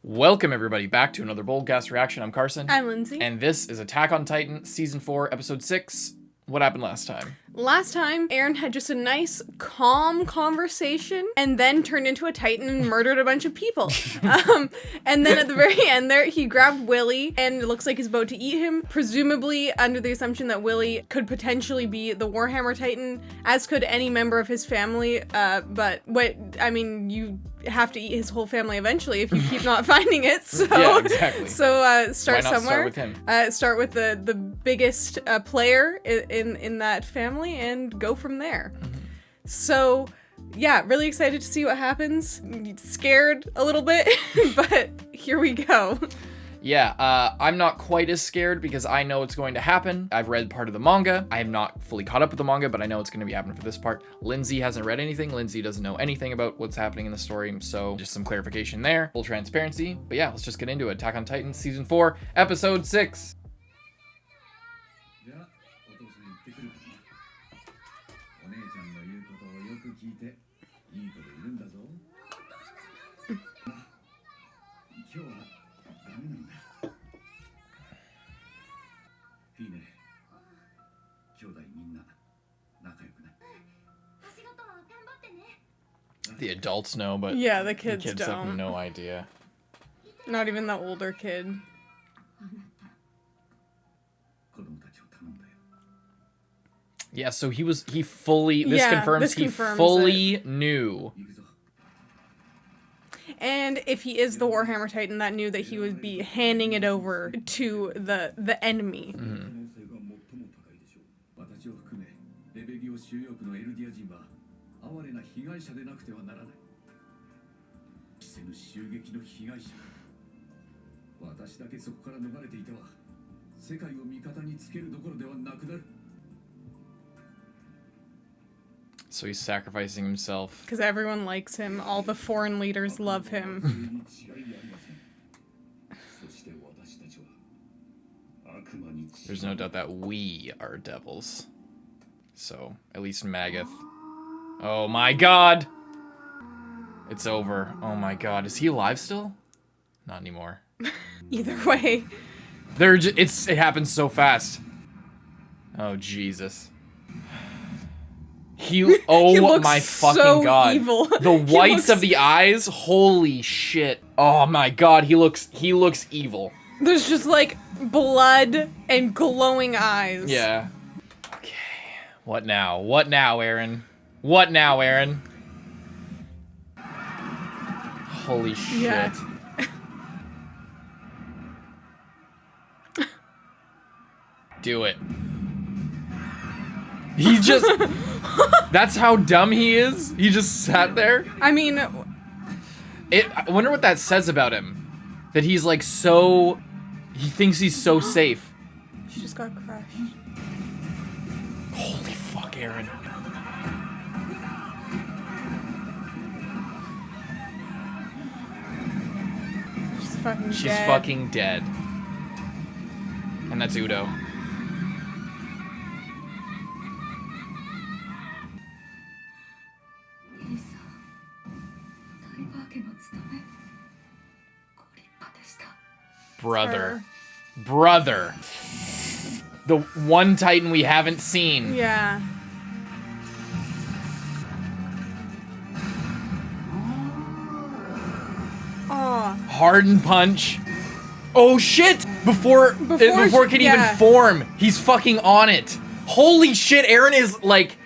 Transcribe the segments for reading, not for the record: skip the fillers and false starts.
Welcome everybody back to another Boldcast reaction. I'm Carson. I'm Lindsay. And this is Attack on Titan Season 4, Episode 6. What happened last time? Last time, Eren had just a nice, calm conversation and then turned into a Titan and murdered a bunch of people. And then at the very end there, he grabbed Willy and it looks like he's about to eat him, presumably under the assumption that Willy could potentially be the Warhammer Titan, as could any member of his family. You have to eat his whole family eventually if you keep not finding it. So, yeah, exactly. So start Why not somewhere. Start with him. Start with the biggest player in that family and go from there. Mm-hmm. So yeah, really excited to see what happens. Scared a little bit, but here we go. Yeah, I'm not quite as scared because I know it's going to happen. I've read part of the manga. I am not fully caught up with the manga, but I know it's going to be happening for this part. Lindsay hasn't read anything. Lindsay doesn't know anything about what's happening in the story, so just some clarification there. Full transparency. But yeah, let's just get into it. Attack on Titan Season 4, Episode 6. The adults know, but yeah, the kids have don't. no idea. Not even the older kid. Yeah, so he fully, this confirms he fully knew. And if he is the Warhammer Titan, that knew that he would be handing it over to the enemy. Mm-hmm. So he's sacrificing himself. Because everyone likes him. All the foreign leaders love him. There's no doubt that we are devils. So, at least Magath. Oh my god! It's over. Oh my god. Is he alive still? Not anymore. Either way. It happens so fast. Oh, Jesus. Oh he looks my fucking so god. Evil. The whites of the eyes, holy shit. Oh my god, he looks evil. There's just like blood and glowing eyes. Yeah. Okay. What now? What now, Eren? What now, Eren? Holy shit. Yeah. Do it. He just... That's how dumb he is? He just sat there? I mean... I wonder what that says about him. That he's like so... He thinks he's so safe. She just got crushed. Holy fuck, Eren. She's fucking dead. dead. And that's Udo. Brother. Brother. The one Titan we haven't seen. Yeah. Oh. Hardened punch. Oh shit! Before it can even form, he's fucking on it. Holy shit, Eren is like...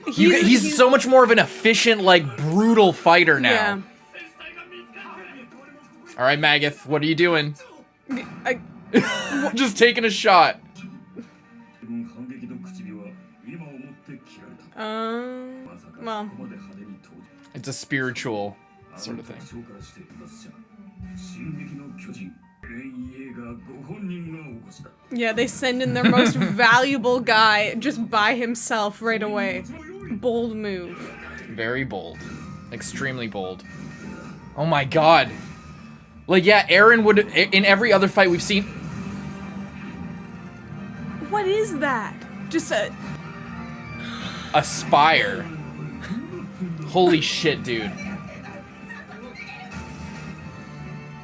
He's so much more of an efficient, like, brutal fighter now. Yeah. Alright, Magath, what are you doing? Just taking a shot. Well. It's a spiritual sort of thing. Yeah, they send in their most valuable guy just by himself right away. Bold move. Very bold. Extremely bold. Oh my god. Like, yeah, Eren would, in every other fight we've seen... What is that? Just a spire. Holy shit, dude.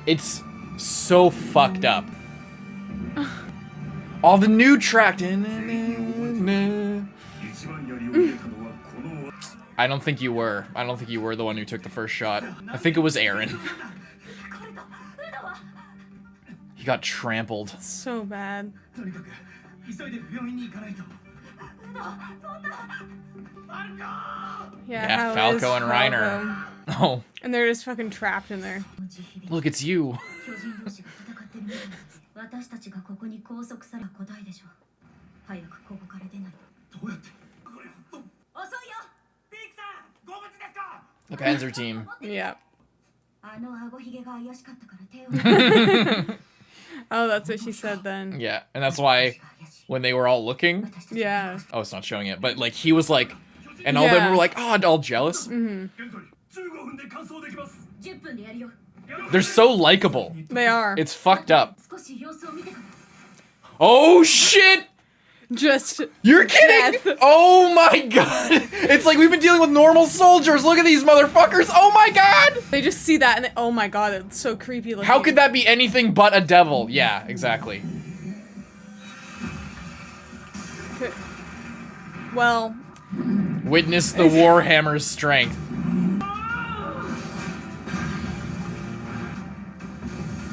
It's So fucked up. All the new track. I don't think you were. I don't think you were the one who took the first shot. I think it was Eren. He got trampled. So bad. Yeah, how Falco is and Reiner. Oh. And they're just fucking trapped in there. Look, it's you. The Panzer team. Yeah. Oh, that's what she said then. Yeah, and that's why when they were all looking. Yeah. Oh, it's not showing it, but like he was like, and all of them were like, oh, all jealous. Mm-hmm. They're so likable. They are. It's fucked up. Oh shit! Just You're kidding! death. Oh my god! It's like we've been dealing with normal soldiers. Look at these motherfuckers. Oh my god! They just see that and they, oh my god, it's so creepy looking. How could that be anything but a devil? Yeah, exactly. Well, witness the Warhammer's strength.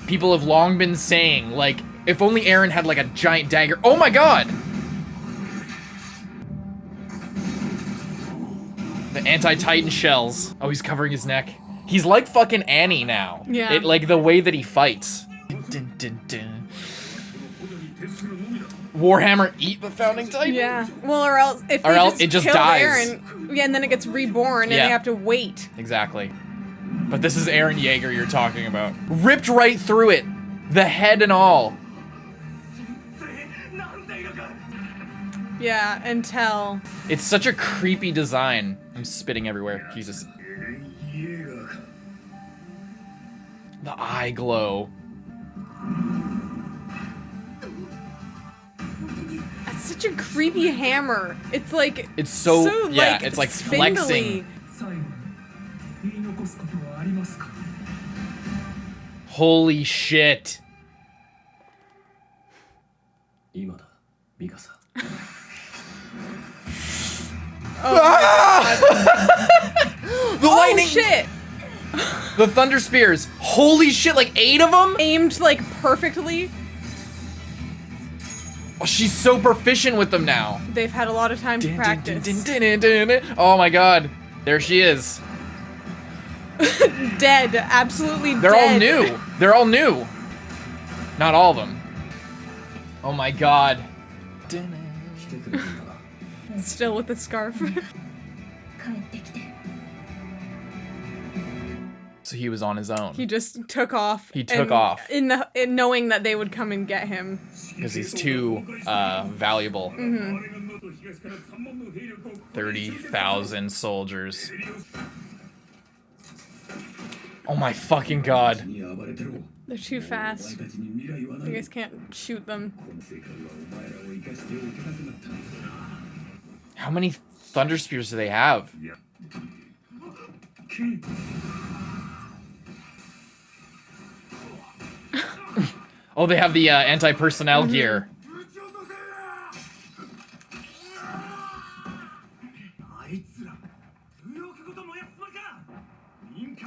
People have long been saying, like, if only Eren had like a giant dagger. Oh my god! The anti-Titan shells. Oh, he's covering his neck. He's like fucking Annie now. Yeah. It, like the way that he fights. Dun, dun, dun. Warhammer eat the founding Titan? yeah. Well, or else if they it just kill dies. Eren, yeah, and then it gets reborn and Yeah. they have to wait. Exactly. But this is Eren Yeager you're talking about. Ripped right through it. The head and all. Yeah, until It's such a creepy design. I'm spitting everywhere. Jesus. The eye glow. it's such a creepy hammer. It's like It's so yeah, like, it's like spindly. flexing. Holy shit. The lightning. Oh shit! The thunder spears. Holy shit, like 8 of them? Aimed like perfectly. Oh, she's so proficient with them now. They've had a lot of time to practice. Oh my god. There she is. Dead, absolutely They're dead. all new. They're all new. Not all of them. Oh my god. Still with the scarf. So he was on his own. He just took off. He took off. in knowing that they would come and get him. Because he's too valuable. Mm-hmm. 30,000 soldiers. Oh my fucking god. They're too fast. You guys can't shoot them. How many thunder spears do they have? Oh, they have the anti-personnel gear.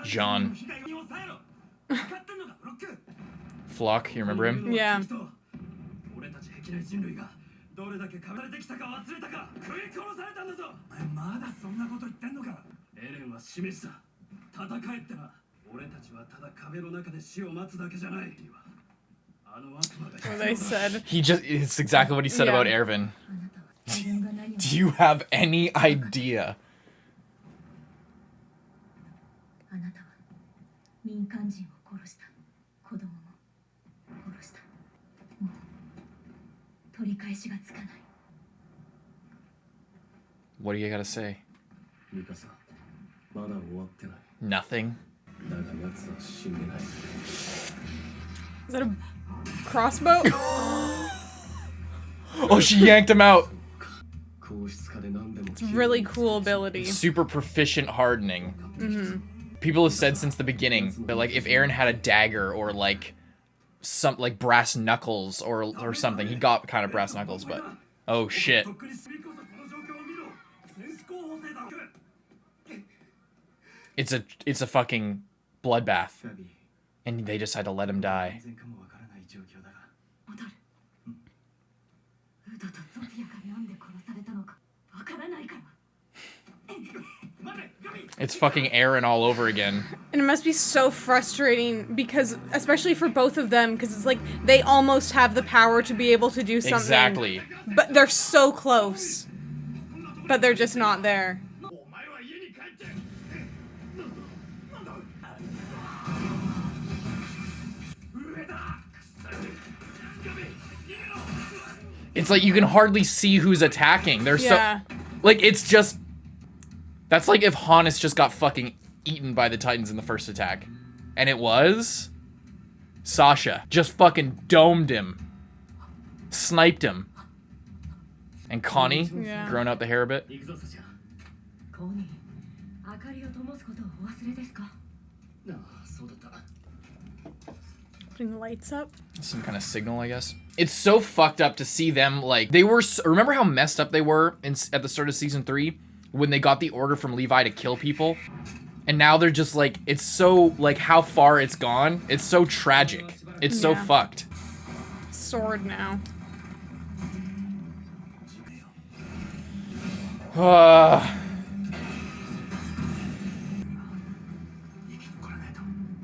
Jean. Flock, you remember him? Yeah. What they said. It's exactly what he said Yeah. about Erwin. Do you have any idea? What do you gotta say? Nothing. Is that a crossbow? Oh, she yanked him out. It's really cool ability. Super proficient hardening. People have said since the beginning that like if Eren had a dagger or like some like brass knuckles or something. He got kind of brass knuckles, but oh shit. It's a fucking bloodbath. And they decide to let him die. It's fucking Eren all over again. And it must be so frustrating because, especially for both of them, because it's like they almost have the power to be able to do something. Exactly. But they're so close. But they're just not there. It's like you can hardly see who's attacking. They're so... Like, it's just... That's like if Hannes just got fucking eaten by the Titans in the first attack. And it was... Sasha. Just fucking domed him. Sniped him. And Connie, grown out the hair a bit. Putting the lights up. Some kind of signal, I guess. It's so fucked up to see them, like, they were, remember how messed up they were at the start of season 3? When they got the order from Levi to kill people? And now they're just like, it's so, like, how far it's gone. It's so tragic. It's so fucked. Sword now.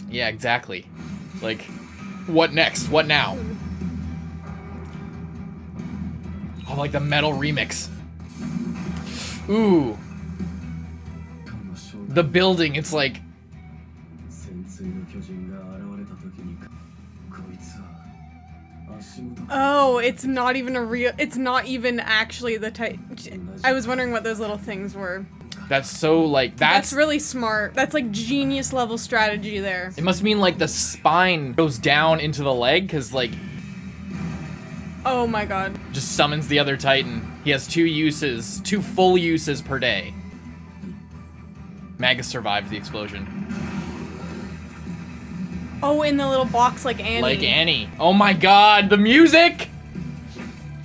Yeah, exactly. Like, what next? What now? Oh, like the metal remix. Ooh. The building, it's like... Oh, it's not even a real... It's not even actually the type... I was wondering what those little things were. That's so, like, That's really smart. That's, like, genius level strategy there. It must mean, like, the spine goes down into the leg, because, like... Oh my god. Just summons the other Titan. He has 2 full uses per day. Magus survives the explosion. Oh, in the little box like Annie. Like Annie. Oh my god, the music!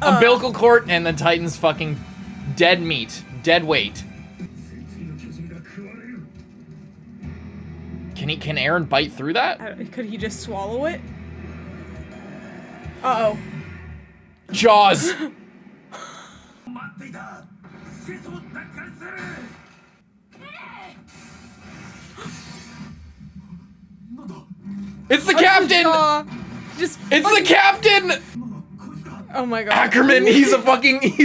Umbilical cord and the Titan's fucking dead meat. Dead weight. Can Eren bite through that? Could he just swallow it? Uh-oh. Jaws! It's the captain! It's the captain! Oh my god. Ackerman, he's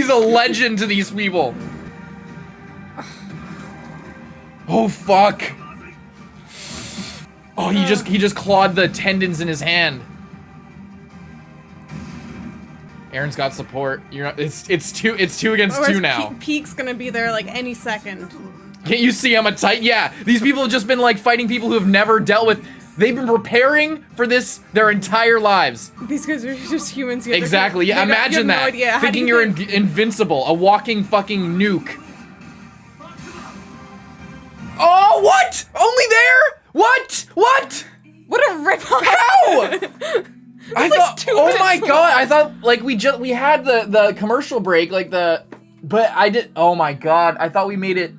a legend to these people. Oh fuck. Oh, he just clawed the tendons in his hand. Eren's got support. You're not, it's two against 2 now. Peak's gonna be there like any second. Can't you see I'm a Titan? Yeah, these people have just been like fighting people who have never dealt with. They've been preparing for this their entire lives. These guys are just humans. Exactly. Yeah, imagine that. No thinking you're invincible, a walking fucking nuke. Oh, what? Only there? What? What? What a ripoff! How? I thought. Oh my god! I thought like we had the commercial break but I did. Oh my god! I thought we made it.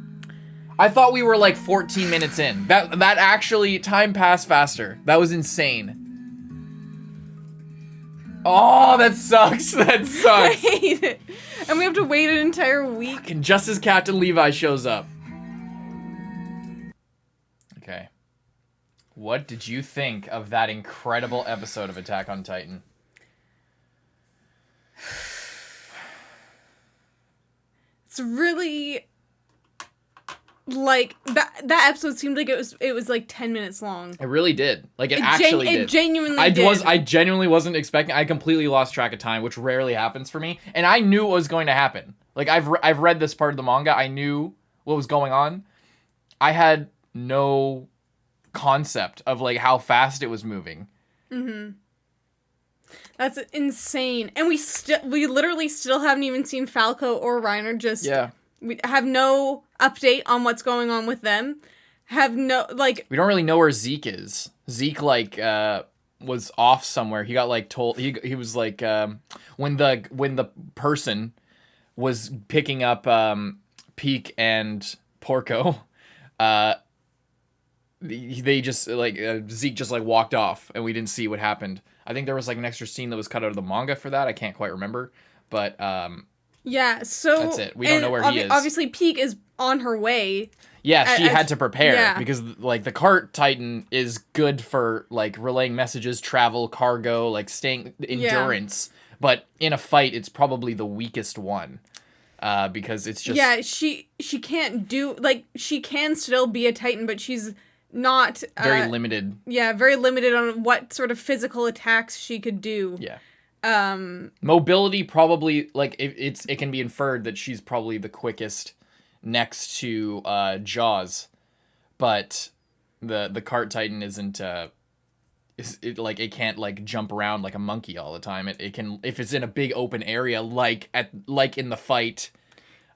I thought we were like 14 minutes in. That actually time passed faster. That was insane. Oh, that sucks. That sucks. I hate it. And we have to wait an entire week. And just as Captain Levi shows up. Okay. What did you think of that incredible episode of Attack on Titan? It's really like that episode seemed like it was like 10 minutes long. It really did. Like it actually did. It genuinely did. I genuinely wasn't expecting. I completely lost track of time, which rarely happens for me. And I knew what was going to happen. Like I've read this part of the manga. I knew what was going on. I had no concept of like how fast it was moving. Mm-hmm. That's insane. And we literally still haven't even seen Falco or Reiner. We have no update on what's going on with them. We don't really know where Zeke is. Zeke was off somewhere. He got like told he was like when the person was picking up Peak and Porco, they just like Zeke just like walked off and we didn't see what happened. I think there was like an extra scene that was cut out of the manga for that. I can't quite remember, but yeah, so that's it. We don't know where he is. Obviously, Peak is on her way. Yeah, she had to prepare because like the cart titan is good for like relaying messages, travel, cargo, like staying endurance. But in a fight, it's probably the weakest one. Because it's just she can't do like she can still be a titan, but she's not very limited. Yeah, very limited on what sort of physical attacks she could do. Yeah. Mobility probably like it can be inferred that she's probably the quickest next to Jaws, but the cart titan isn't it can't like jump around like a monkey all the time. It can, if it's in a big open area like in the fight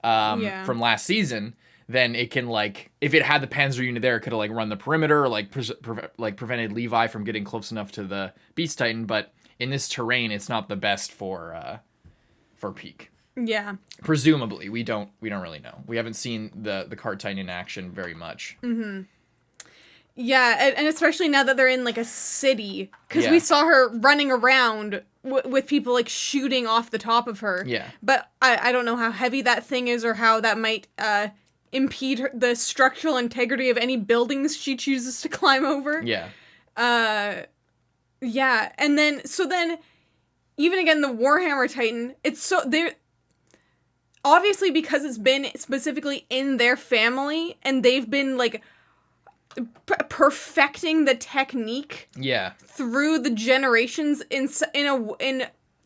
from last season, then it can like, if it had the Panzer unit there, it could have like run the perimeter or like prevented Levi from getting close enough to the Beast Titan. But in this terrain, it's not the best for Peak. Yeah. Presumably, we don't really know. We haven't seen the cart titan in action very much. Mm-hmm. Yeah, and especially now that they're in like a city, because we saw her running around with people like shooting off the top of her. Yeah. But I don't know how heavy that thing is or how that might impede the structural integrity of any buildings she chooses to climb over. Yeah. Yeah, and then even again the Warhammer Titan, it's so they're obviously because it's been specifically in their family and they've been like perfecting the technique through the generations in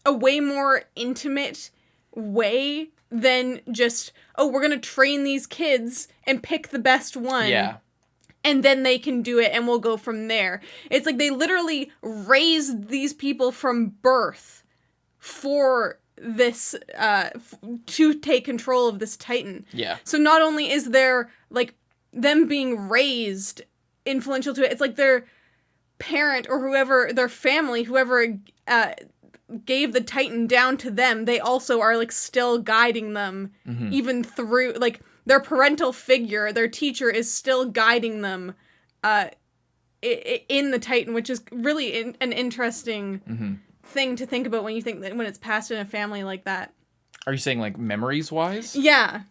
a way more intimate way than just, oh, we're gonna train these kids and pick the best one and then they can do it and we'll go from there. It's like they literally raised these people from birth for this to take control of this Titan. So not only is there like them being raised influential to it, it's like their parent or whoever, their family, whoever gave the Titan down to them, they also are like still guiding them even through like their parental figure, their teacher is still guiding them in the Titan, which is really an interesting thing to think about when you think that when it's passed in a family like that. Are you saying like memories wise? Yeah.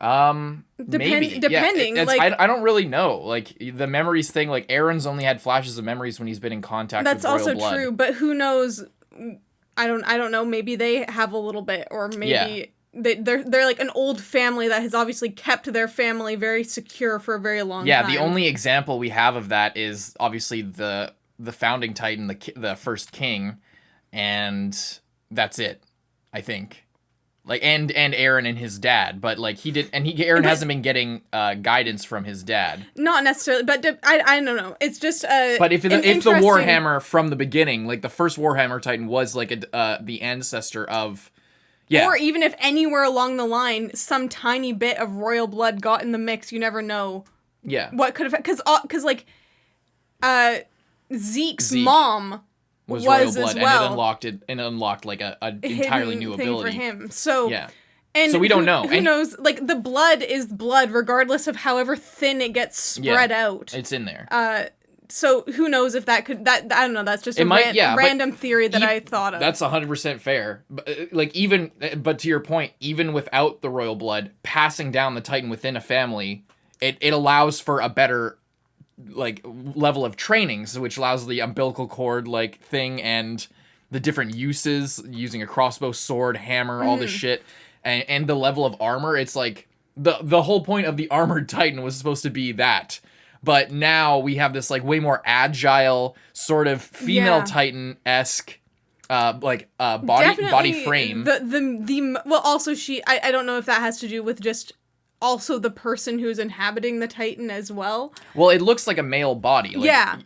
Maybe. Depending. Yeah, like, I don't really know. Like the memories thing, like Eren's only had flashes of memories when he's been in contact with royal blood. That's also true, but who knows? I don't know. Maybe they have a little bit, or maybe they're like an old family that has obviously kept their family very secure for a very long time. Yeah, the only example we have of that is obviously the founding Titan, the first king, and that's it, I think. Like and Eren and his dad, but like Eren hasn't been getting guidance from his dad. Not necessarily, but I don't know. It's just but if the Warhammer from the beginning, like the first Warhammer Titan was like the ancestor of, or even if anywhere along the line some tiny bit of royal blood got in the mix, you never know. Yeah. What could have, because like Zeke's mom was royal blood, as well. And it unlocked like an entirely new ability for him. So yeah, and so we don't know. Who knows? Like the blood is blood, regardless of however thin it gets spread out. It's in there. So who knows if that I don't know. That's just a random theory that I thought of. That's 100% fair. But but to your point, even without the royal blood, passing down the Titan within a family, it allows for a better like level of trainings, which allows the umbilical cord like thing and the different uses, using a crossbow, sword, hammer, all this shit, and the level of armor. It's like the whole point of the armored Titan was supposed to be that, but now we have this like way more agile sort of female Titan-esque body frame. Well, also I don't know if that has to do with just also the person who's inhabiting the Titan as well. Well, it looks like a male body.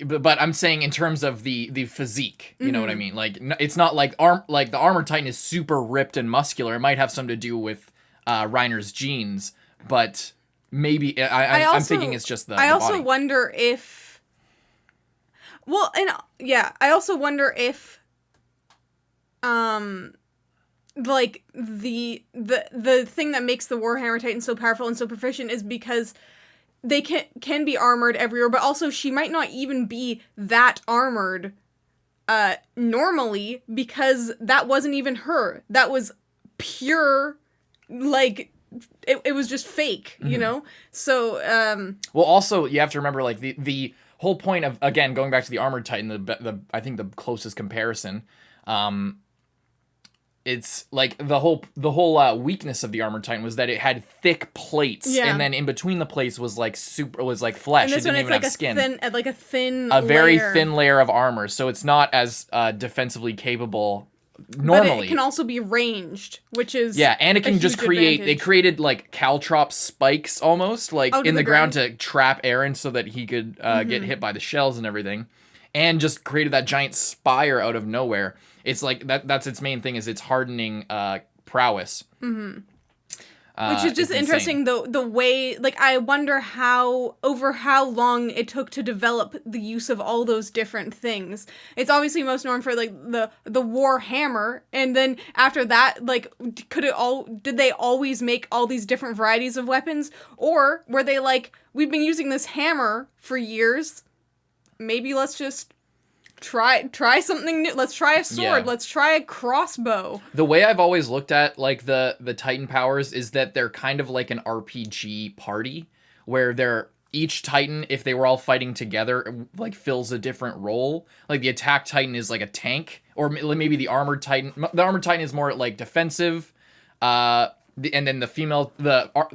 But I'm saying in terms of the physique, you know what I mean? Like, it's not like the armored Titan is super ripped and muscular. It might have something to do with Reiner's genes, but maybe I'm thinking it's just the I also body. wonder if... Well, and yeah, I also wonder if, like the thing that makes the Warhammer Titan so powerful and so proficient is because they can be armored everywhere, but also she might not even be that armored normally, because that wasn't even her. That was pure, like, it was just fake, you know? So, well, also, you have to remember, like, the whole point of, again, going back to the Armored Titan, the I think the closest comparison, it's like the whole weakness of the Armored Titan was that it had thick plates, and then in between the plates was like flesh. And this it didn't one, even it's like have skin. a very layer. thin layer of armor, so it's not as defensively capable normally. But it can also be ranged, which is and it can just create. advantage. They created like caltrop spikes almost like in the ground to trap Eren so that he could get hit by the shells and everything, and just created that giant spire out of nowhere. It's like that's its main thing, is its hardening prowess. Which is just interesting, the way, like, I wonder how long it took to develop the use of all those different things. It's obviously most known for, like, the war hammer, and then after that, like, did they always make all these different varieties of weapons? Or were they like, we've been using this hammer for years, maybe let's just try something new. Let's try a sword. Let's try a crossbow. The way I've always looked at like the Titan powers is that they're kind of like an RPG party, where each Titan, if they were all fighting together, like fills a different role. Like the attack Titan is like a tank, or maybe the armored Titan. The armored Titan is more like defensive. And then the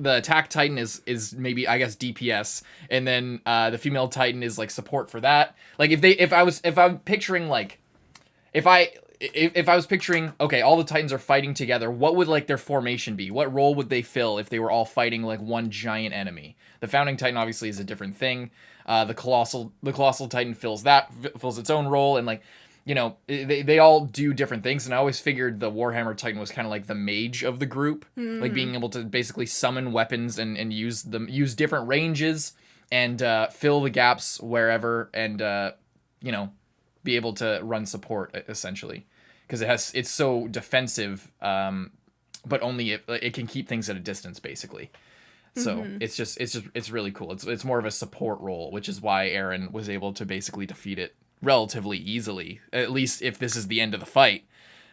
attack Titan is maybe, I guess, DPS, and then the female Titan is like support for that. Like if I was picturing okay, all the Titans are fighting together, what would like their formation be? What role would they fill if they were all fighting like one giant enemy? The founding Titan obviously is a different thing. The colossal Titan fills its own role, and like, you know, they all do different things, and I always figured the Warhammer Titan was kind of like the mage of the group, like being able to basically summon weapons and use different ranges and fill the gaps wherever, and you know, be able to run support essentially, because it's so defensive, but only it can keep things at a distance basically. So it's really cool. It's more of a support role, which is why Eren was able to basically defeat it relatively easily, at least if this is the end of the fight.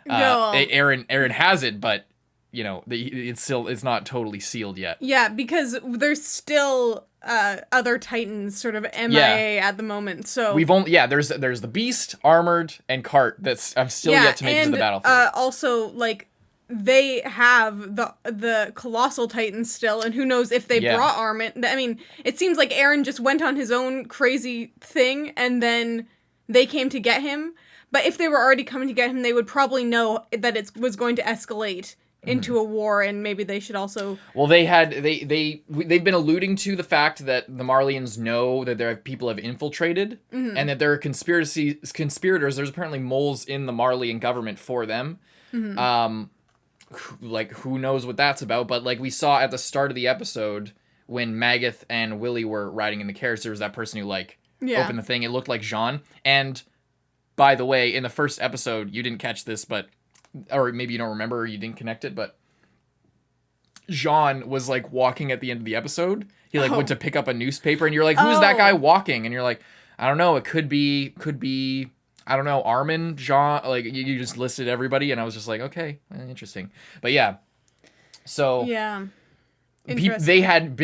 Eren has it, but you know, it's not totally sealed yet. Yeah, because there's still other Titans sort of MIA at the moment. So we've only there's the Beast, Armored, and Cart that's I'm still yet to make it to the battlefield. Also, like, they have the colossal Titans still, and who knows if they brought armament. I mean, it seems like Eren just went on his own crazy thing, and then they came to get him. But if they were already coming to get him, they would probably know that it was going to escalate into a war, and maybe they should also. Well, they've been alluding to the fact that the Marleyans know that people have infiltrated, and that there are conspirators. There's apparently moles in the Marleyan government for them. Like, who knows what that's about? But like we saw at the start of the episode when Magath and Willy were riding in the carriage, there was that person who like opened the thing. It looked like Jean. And by the way, in the first episode, you didn't catch this, or maybe you don't remember, or you didn't connect it, but Jean was like walking at the end of the episode. He like went to pick up a newspaper, and you're like, who's that guy walking? And you're like, I don't know. It could be, I don't know, Armin, Jean. Like you just listed everybody, and I was just like, okay, interesting. But yeah, so they had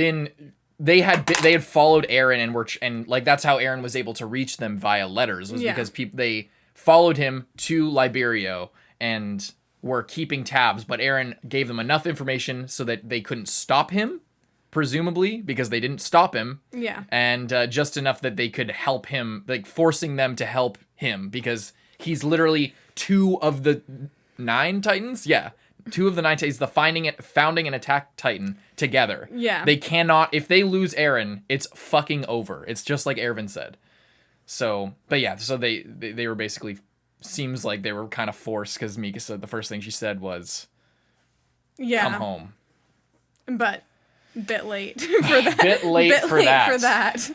followed Eren, and like that's how Eren was able to reach them via letters, was because they followed him to Liberio and were keeping tabs, but Eren gave them enough information so that they couldn't stop him, presumably, because they didn't stop him. Yeah. And just enough that they could help him, like forcing them to help him, because he's literally 2 of the 9 Titans. Yeah. 2 of the 9 Titans, the founding and attack Titan together. Yeah. They cannot, if they lose Eren, it's fucking over. It's just like Erwin said. So, but yeah, so they were basically, seems like they were kind of forced, because Mika said the first thing she said was, come home. But bit late for that. bit late for that.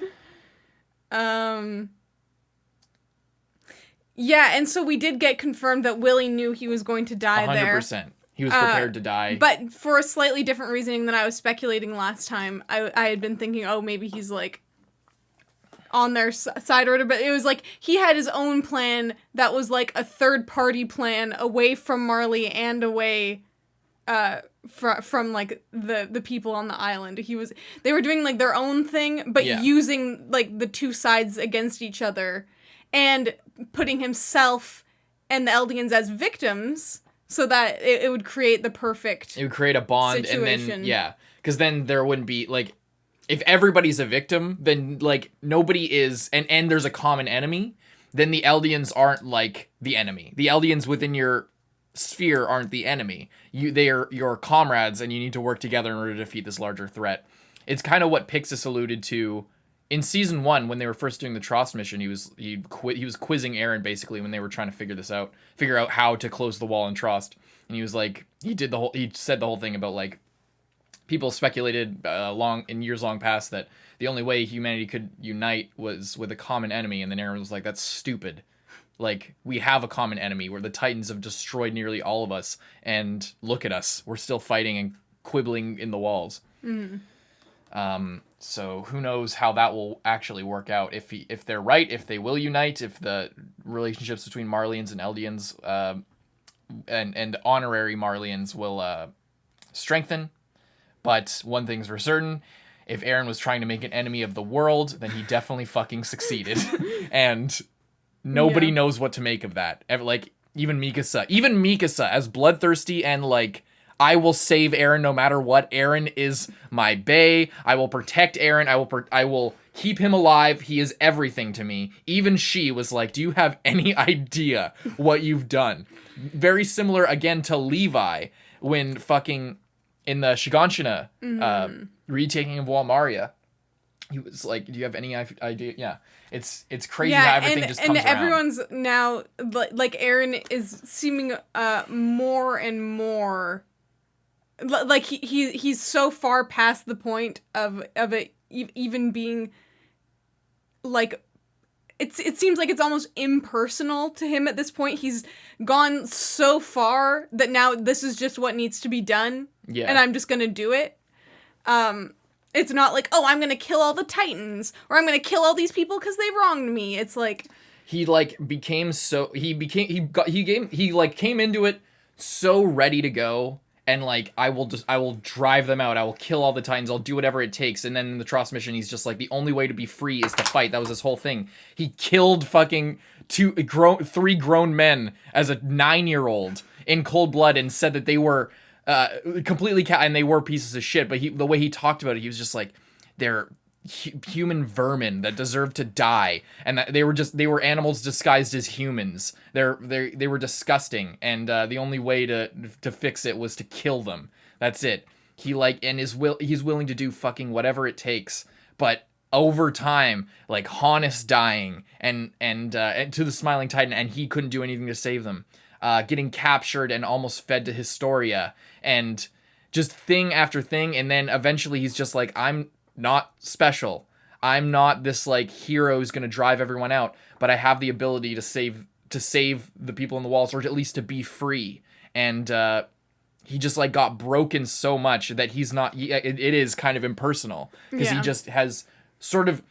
Yeah, and so we did get confirmed that Willy knew he was going to die 100%. He was prepared to die. But for a slightly different reasoning than I was speculating last time. I had been thinking, oh, maybe he's, like, on their side or whatever. But it was like he had his own plan that was, like, a third-party plan away from Marley and away from like, the people on the island. They were doing, like, their own thing, but using, like, the two sides against each other. And putting himself and the Eldians as victims so that it would create the perfect It would create a bond situation. And then, because then there wouldn't be, like, if everybody's a victim, then, like, nobody is, and there's a common enemy, then the Eldians aren't, like, the enemy. The Eldians within your sphere aren't the enemy. They are your comrades, and you need to work together in order to defeat this larger threat. It's kind of what Pixis alluded to in season 1, when they were first doing the Trost mission. He was quizzing Eren basically when they were trying to figure out how to close the wall in Trost. And he was like, he said the whole thing about, like, people speculated in years long past that the only way humanity could unite was with a common enemy. And then Eren was like, that's stupid. Like, we have a common enemy where the Titans have destroyed nearly all of us. And look at us. We're still fighting and quibbling in the walls. Mm. So who knows how that will actually work out, if they're right, if they will unite, if the relationships between Marleyans and Eldians and honorary Marleyans will strengthen. But one thing's for certain, if Eren was trying to make an enemy of the world, then he definitely fucking succeeded. And nobody knows what to make of that. Like, even Mikasa, as bloodthirsty and, like, I will save Eren no matter what. Eren is my bae. I will protect Eren. I will keep him alive. He is everything to me. Even she was like, do you have any idea what you've done? Very similar, again, to Levi when fucking in the Shiganshina retaking of Walmaria. He was like, do you have any idea? Yeah. It's crazy how everything just comes around. And everyone's now, like, Eren is seeming more and more... Like, he's so far past the point of it even being, like, it seems like it's almost impersonal to him at this point. He's gone so far that now this is just what needs to be done. Yeah. And I'm just gonna do it. It's not like, oh, I'm gonna kill all the Titans, or I'm gonna kill all these people because they wronged me. It's like... He came into it so ready to go. And, like, I will drive them out. I will kill all the Titans. I'll do whatever it takes. And then in the Trost mission, he's just like, the only way to be free is to fight. That was his whole thing. He killed fucking 3 grown men as a 9-year-old in cold blood and said that they were completely and they were pieces of shit. But the way he talked about it, he was just like, they're human vermin that deserve to die, and that they were animals disguised as humans. They were disgusting, and the only way to fix it was to kill them. That's it. He's willing to do fucking whatever it takes. But over time, like Hannes dying and to the Smiling Titan, and he couldn't do anything to save them, getting captured and almost fed to Historia, and just thing after thing, and then eventually he's just like, I'm not special. I'm not this, like, hero who's gonna drive everyone out, but I have the ability to save the people in the walls, or at least to be free. And he just, like, got broken so much that he's not. It is kind of impersonal because he just has sort of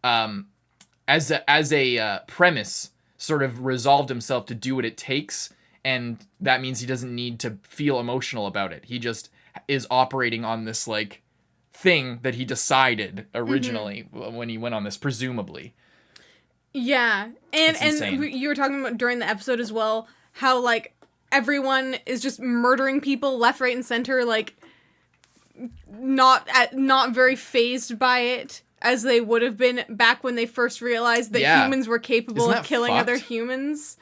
as a premise sort of resolved himself to do what it takes, and that means he doesn't need to feel emotional about it. He just is operating on this, like, thing that he decided originally when he went on this, presumably. Yeah. And you were talking about during the episode as well, how, like, everyone is just murdering people left, right, and center, like, not very fazed by it as they would have been back when they first realized that humans were capable of killing other humans.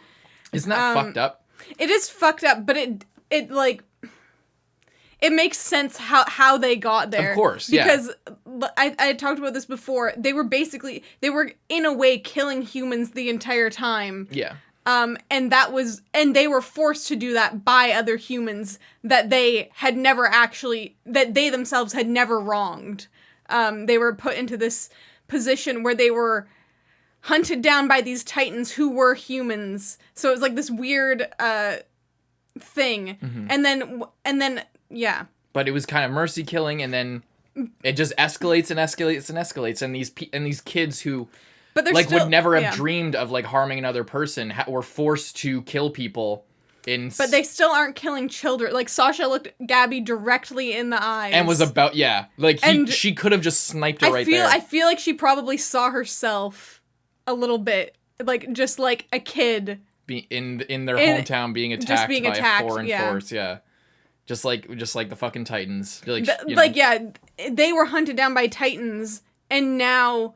Isn't that fucked up? It is fucked up, but it like... It makes sense how they got there. Of course, because I had talked about this before. They were in a way killing humans the entire time. Yeah. And they were forced to do that by other humans that they themselves had never wronged. They were put into this position where they were hunted down by these titans who were humans. So it was like this weird thing. Mm-hmm. And then yeah. But it was kind of mercy killing, and then it just escalates and escalates and escalates, and these kids who but like still, would never have dreamed of like harming another person were forced to kill people. But they still aren't killing children. Like, Sasha looked Gabby directly in the eyes. And was about, she could have just sniped her there. I feel like she probably saw herself a little bit, like, just like a kid. In their hometown being attacked by a foreign force, yeah. Just like the fucking Titans. They were hunted down by Titans, and now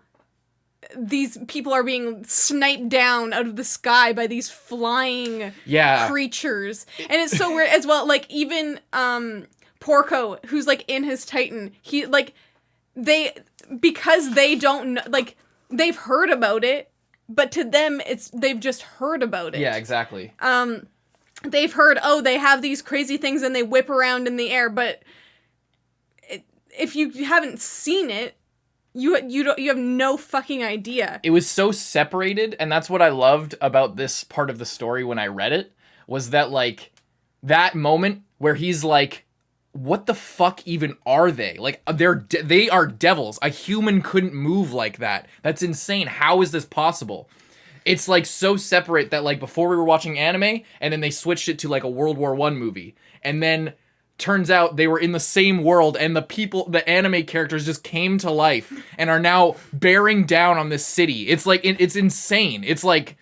these people are being sniped down out of the sky by these flying creatures. And it's so weird as well. Like, even Porco, who's like in his Titan, he like because they don't know, like, they've heard about it, but to them they've just heard about it. Yeah, exactly. They've heard, they have these crazy things and they whip around in the air, but if you haven't seen it, you have no fucking idea. It was so separated, and that's what I loved about this part of the story when I read it, was that, like, that moment where he's like, what the fuck even are they? Like, they are devils. A human couldn't move like that. That's insane. How is this possible? It's, like, so separate that, like, before we were watching anime, and then they switched it to, like, a World War I movie, and then turns out they were in the same world, and the anime characters just came to life and are now bearing down on this city. It's like, it's insane. It's like,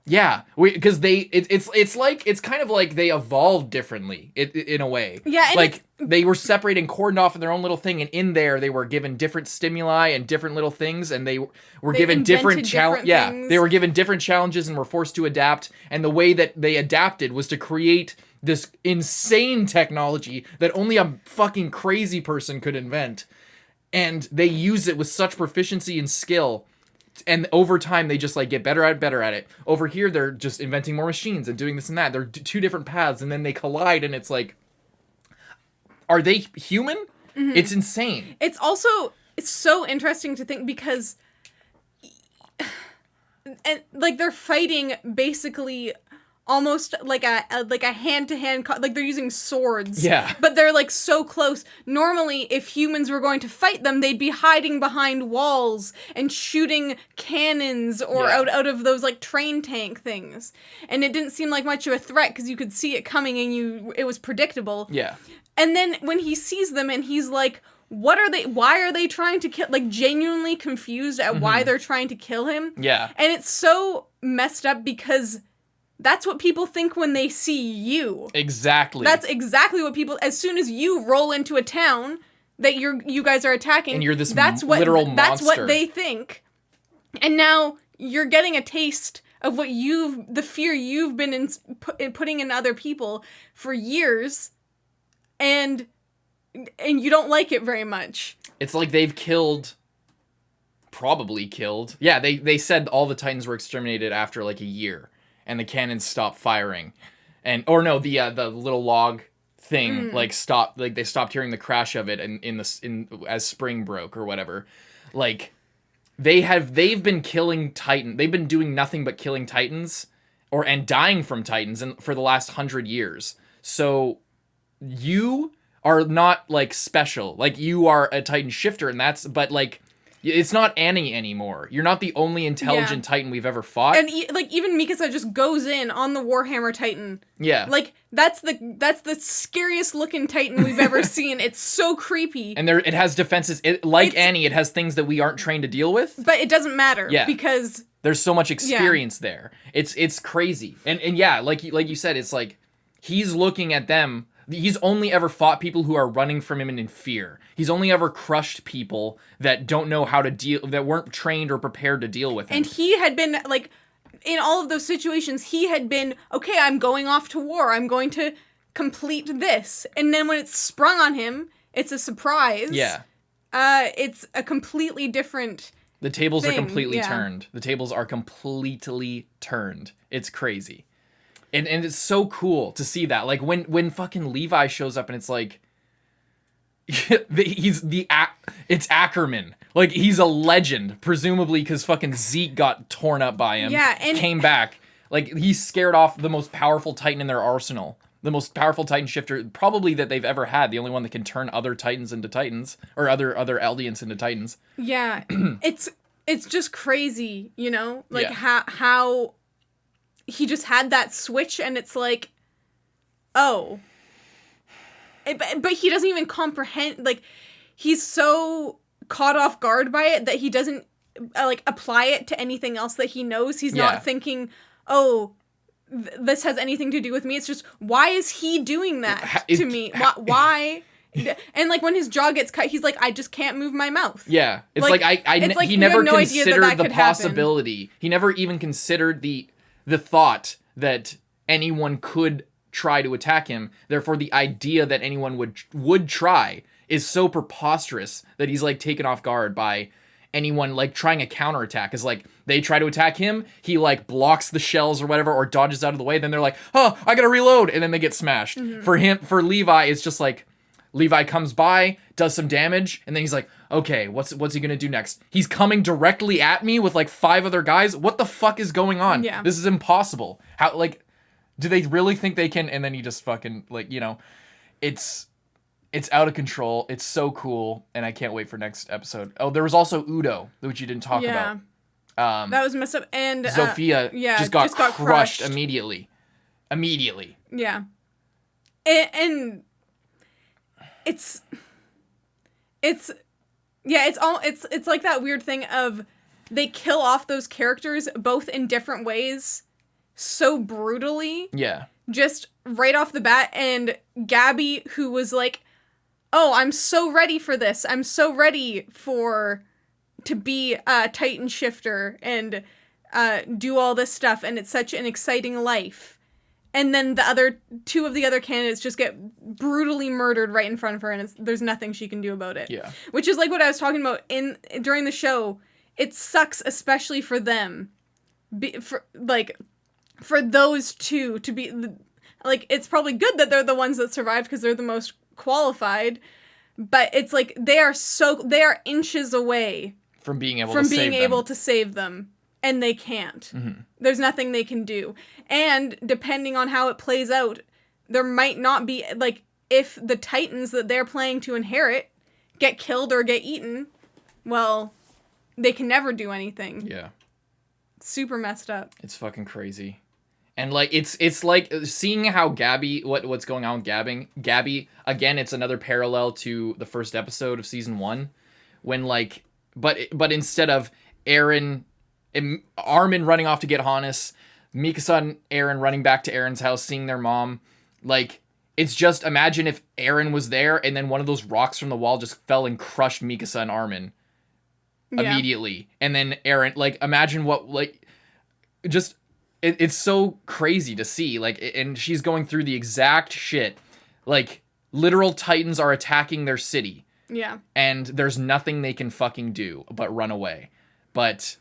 yeah, because it's kind of like they evolved differently in a way. Yeah, and like they were separated and cordoned off in their own little thing, and in there they were given different stimuli and different little things, and they were given different challenges. Yeah, they were given different challenges and were forced to adapt. And the way that they adapted was to create this insane technology that only a fucking crazy person could invent. And they use it with such proficiency and skill. And over time, they just, like, get better at it. Over here, they're just inventing more machines and doing this and that. They're two different paths, and then they collide, and it's like, are they human? Mm-hmm. It's insane. It's so interesting to think, because and like they're fighting basically almost like a hand-to-hand, like they're using swords. Yeah. But they're, like, so close. Normally, if humans were going to fight them, they'd be hiding behind walls and shooting cannons or out of those, like, train tank things. And it didn't seem like much of a threat because you could see it coming and it was predictable. Yeah. And then when he sees them and he's like, why are they trying to kill, like, genuinely confused at why they're trying to kill him. Yeah. And it's so messed up because that's what people think when they see you. Exactly. That's exactly what people, as soon as you roll into a town that you guys are attacking, and you're this literal monster. That's what monster. they think. And now you're getting a taste of the fear you've been putting in other people for years, and you don't like it very much. It's like they've probably killed. Yeah, they said all the Titans were exterminated after, like, a year. And the cannons stopped firing, the little log thing stopped. Like, they stopped hearing the crash of it, as spring broke or whatever. Like, they've been killing Titan. They've been doing nothing but killing Titans, and dying from Titans, for the last 100 years. So you are not, like, special. Like, you are a Titan shifter, but like, it's not Annie anymore. You're not the only intelligent Titan we've ever fought. And even Mikasa just goes in on the Warhammer Titan. Yeah. Like, that's the scariest looking Titan we've ever seen. It's so creepy. And it has defenses. Annie, it has things that we aren't trained to deal with. But it doesn't matter. Yeah. Because there's so much experience there. It's crazy. And yeah, like you said, it's like he's looking at them. He's only ever fought people who are running from him in fear. He's only ever crushed people that don't know how to deal, that weren't trained or prepared to deal with him. And he had been, like, in all of those situations, he had been, okay, I'm going off to war. I'm going to complete this. And then when it's sprung on him, it's a surprise. Yeah. It's a completely different The tables thing. are completely turned. The tables are completely turned. It's crazy. And it's so cool to see that. Like, when fucking Levi shows up and it's like, he's It's Ackerman. Like, he's a legend, presumably because fucking Zeke got torn up by him. Yeah, and came back. Like, he scared off the most powerful Titan in their arsenal. The most powerful Titan shifter, probably that they've ever had. The only one that can turn other Titans into Titans, or other Eldians into Titans. Yeah, it's just crazy, you know? Like, Yeah. how he just had that switch, and it's like, oh. But he doesn't even comprehend, like, he's so caught off guard by it that he doesn't, like, apply it to anything else that he knows. He's not thinking, oh, this has anything to do with me. It's just, why is he doing that to me? Why? And, like, when his jaw gets cut, he's like, I just can't move my mouth. Yeah. It's like he never considered the possibility. He never even considered the thought that anyone could try to attack him. Therefore, the idea that anyone would try is so preposterous that he's, like, taken off guard by anyone, like, trying a counterattack. Is like, they try to attack him, he, like, blocks the shells or whatever, or dodges out of the way, then they're like, oh, I gotta reload, and then they get smashed. Mm-hmm. For Levi, it's just like, Levi comes by, does some damage, and then he's like, okay, what's he gonna do next? He's coming directly at me with, like, 5 other guys? What the fuck is going on? Yeah. This is impossible. How, like, do they really think they can? And then he just fucking, like, you know, it's out of control. It's so cool, and I can't wait for next episode. Oh, there was also Udo, which you didn't talk about. That was messed up. And Zofia just got crushed immediately. Yeah. And it's like that weird thing of they kill off those characters both in different ways so brutally. Yeah. Just right off the bat. And Gabby, who was like, oh, I'm so ready for this. I'm so ready to be a Titan shifter and do all this stuff. And it's such an exciting life. And then two of the other candidates just get brutally murdered right in front of her, and there's nothing she can do about it. Yeah. Which is like what I was talking about during the show. It sucks, especially for them. For those two to be, like, it's probably good that they're the ones that survived because they're the most qualified, but it's like they are inches away from being able to save them, and they can't. Mm-hmm. There's nothing they can do. And depending on how it plays out, there might not be, like, if the Titans that they're planning to inherit get killed or get eaten, well, they can never do anything. Yeah. Super messed up. It's fucking crazy. And, like, it's like seeing how Gabby, what's going on with Gabby, again, it's another parallel to the first episode of season 1, when, like, but instead of Armin running off to get Hannes, Mikasa and Eren running back to Eren's house, seeing their mom, like, it's just, imagine if Eren was there, and then one of those rocks from the wall just fell and crushed Mikasa and Armin immediately. And then Eren, like, imagine what, like, just... It's so crazy to see, like, and she's going through the exact shit. Like, literal Titans are attacking their city. Yeah. And there's nothing they can fucking do but run away. But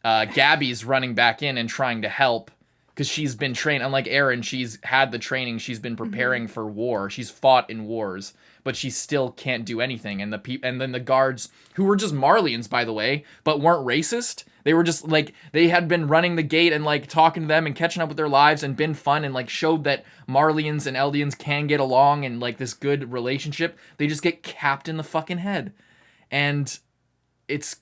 Gabby's running back in and trying to help because she's been trained. Unlike Eren, she's had the training. She's been preparing for war. She's fought in wars, but she still can't do anything. And then the guards, who were just Marlians, by the way, but weren't racist. They were just, like, they had been running the gate and, like, talking to them and catching up with their lives and been fun and, like, showed that Marlians and Eldians can get along and, like, this good relationship. They just get capped in the fucking head. And it's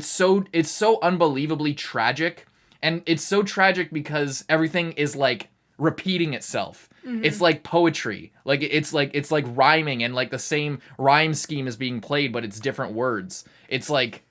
so unbelievably tragic. And it's so tragic because everything is, like, repeating itself. Mm-hmm. It's like poetry. Like, it's like rhyming, and, like, the same rhyme scheme is being played, but it's different words. It's like...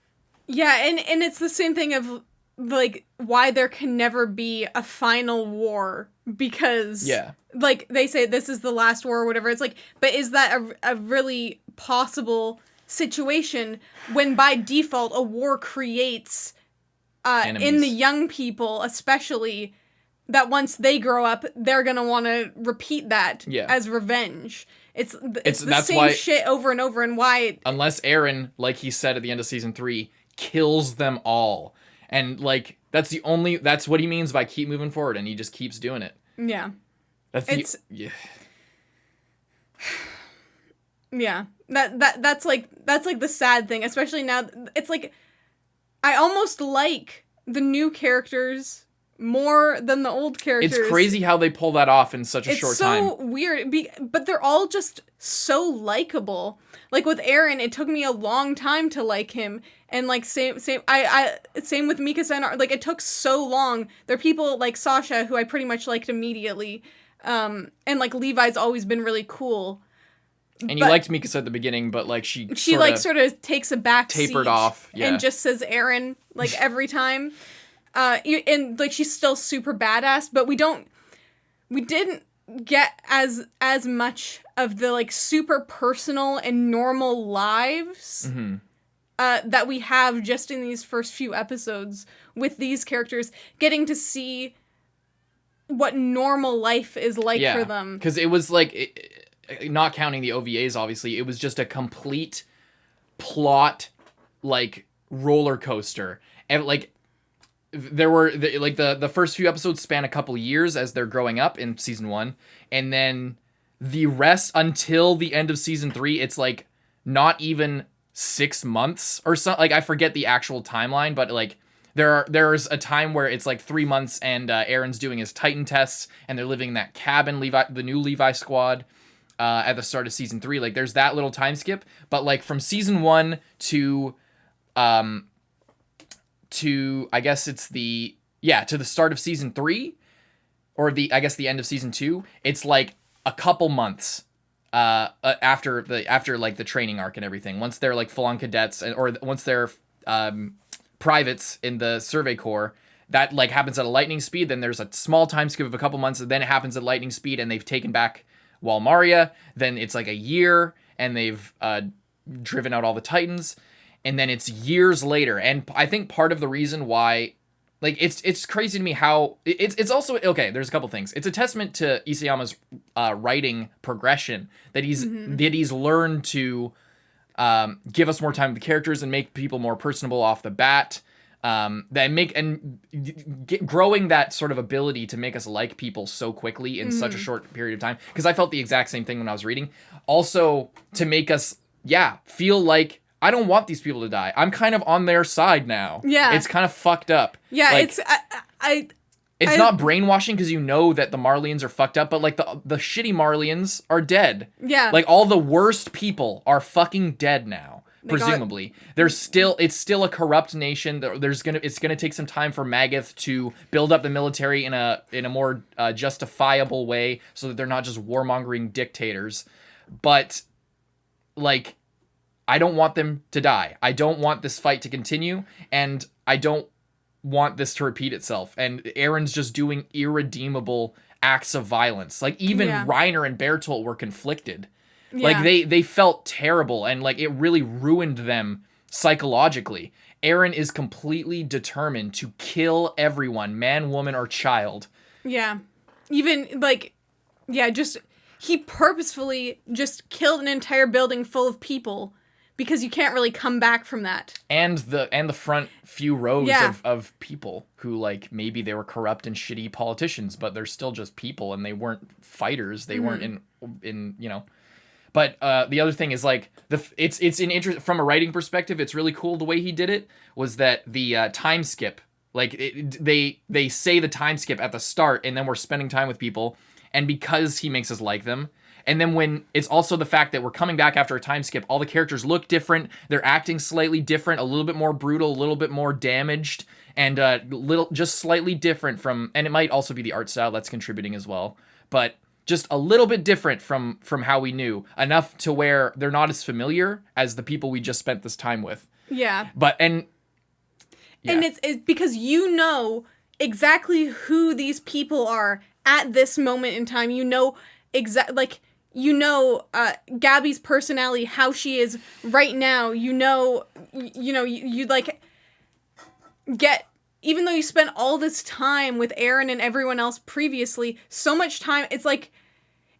Yeah, and it's the same thing of, like, why there can never be a final war, because, like, they say this is the last war or whatever. It's like, but is that a really possible situation when by default a war creates, in the young people especially, that once they grow up, they're gonna want to repeat that as revenge. It's the same shit over and over, and why... Unless Eren, like he said at the end of season 3... kills them all, and, like, that's what he means by keep moving forward, and he just keeps doing it. Yeah, That's like the sad thing, especially now. It's like I almost like the new characters more than the old characters. It's crazy how they pull that off in such a short time. It's so weird, but they're all just so likable. Like with Eren, it took me a long time to like him, and like same with Mika-san. Like it took so long. There are people like Sasha who I pretty much liked immediately, and like Levi's always been really cool. And you liked Mikasa at the beginning, but like she sort of takes a back tapered seat off, yeah. and just says Eren like every time. And like she's still super badass, but we didn't get as much of the like super personal and normal lives that we have just in these first few episodes with these characters, getting to see what normal life is like for them. Because it was like, not counting the OVAs, obviously, it was just a complete plot like roller coaster, and like. There were the first few episodes span a couple years as they're growing up in season 1, and then the rest until the end of season 3, it's like not even 6 months or something. Like I forget the actual timeline, but like there's a time where it's like 3 months and Eren's doing his Titan tests and they're living in that cabin, the new Levi squad at the start of season 3. Like there's that little time skip, but like from season 1 to I guess it's to the start of season 3, or the end of season 2, it's like a couple months after like the training arc and everything. Once they're like full on cadets, or once they're privates in the Survey Corps, that like happens at a lightning speed. Then there's a small time skip of a couple months, and then it happens at lightning speed, and they've taken back Walmaria. Then it's like a year, and they've driven out all the Titans. And then it's years later, and I think part of the reason why, like, it's crazy to me how it's also okay. There's a couple things. It's a testament to Isayama's writing progression that he's learned to give us more time with the characters and make people more personable off the bat. Growing that sort of ability to make us like people so quickly in such a short period of time. Because I felt the exact same thing when I was reading. Also to make us feel like. I don't want these people to die. I'm kind of on their side now. Yeah. It's kind of fucked up. Yeah, like, it's not brainwashing because you know that the Marlians are fucked up, but like the shitty Marlians are dead. Yeah. Like all the worst people are fucking dead now, presumably. It's still a corrupt nation. It's gonna take some time for Magath to build up the military in a more justifiable way so that they're not just warmongering dictators. But like, I don't want them to die. I don't want this fight to continue, and I don't want this to repeat itself. And Eren's just doing irredeemable acts of violence. Like, even Reiner and Bertolt were conflicted. Yeah. Like, they felt terrible, and, like, it really ruined them psychologically. Eren is completely determined to kill everyone, man, woman, or child. Yeah. Even, like, he purposefully just killed an entire building full of people. Because you can't really come back from that. And the front few rows of people who, like, maybe they were corrupt and shitty politicians, but they're still just people, and they weren't fighters. They weren't in you know. But the other thing is, like, it's an interest from a writing perspective. It's really cool the way he did it. Was that the time skip? Like they say the time skip at the start, and then we're spending time with people, and because he makes us like them. And then when it's also the fact that we're coming back after a time skip, all the characters look different. They're acting slightly different, a little bit more brutal, a little bit more damaged, and just slightly different from. And it might also be the art style that's contributing as well, but just a little bit different from how we knew, enough to where they're not as familiar as the people we just spent this time with. Yeah. And it's because you know exactly who these people are at this moment in time. You know Gabby's personality, how she is right now. You like get, even though you spent all this time with Eren and everyone else previously, so much time, it's like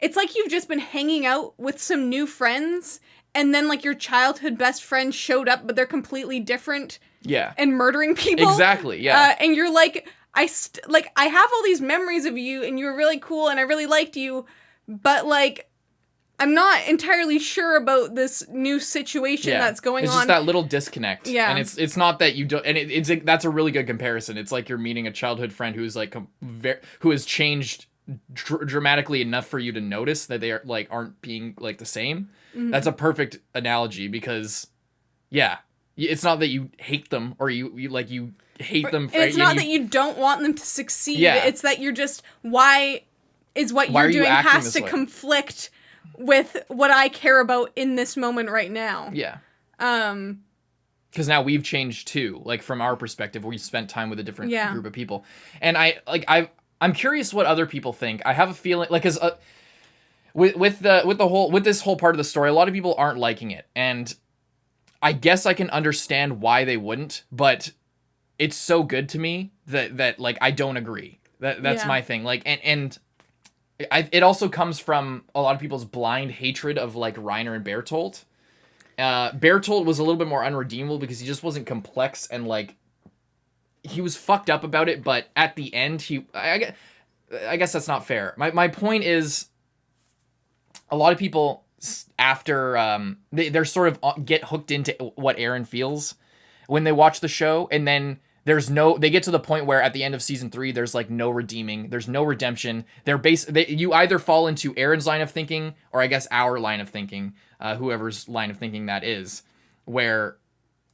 you've just been hanging out with some new friends, and then like your childhood best friend showed up, but they're completely different. Yeah. And murdering people. Exactly. Yeah. And you're like, I have all these memories of you, and you were really cool, and I really liked you. But, like, I'm not entirely sure about this new situation that's going on. It's just that little disconnect. Yeah. And it's not that you don't, and that's a really good comparison. It's like you're meeting a childhood friend who's like, who has changed dramatically enough for you to notice that they are like, aren't being like the same. Mm-hmm. That's a perfect analogy because it's not that you hate them or you hate them. It's not that you don't want them to succeed. Yeah. It's that you're just, why you're doing has to conflict with what I care about in this moment right now. Yeah. Because now we've changed too. Like from our perspective, we spent time with a different group of people, and I'm curious what other people think. I have a feeling like because with this whole part of the story, a lot of people aren't liking it, and I guess I can understand why they wouldn't, but it's so good to me that like I don't agree. That's my thing. Like and. It also comes from a lot of people's blind hatred of like Reiner and Bertolt. Bertolt was a little bit more unredeemable because he just wasn't complex and like he was fucked up about it. But at the end, I guess that's not fair. My point is, a lot of people after they're sort of get hooked into what Eren feels when they watch the show, and then. They get to the point where at the end of season 3, there's like no redeeming, there's no redemption. You either fall into Eren's line of thinking, or I guess our line of thinking, whoever's line of thinking that is, where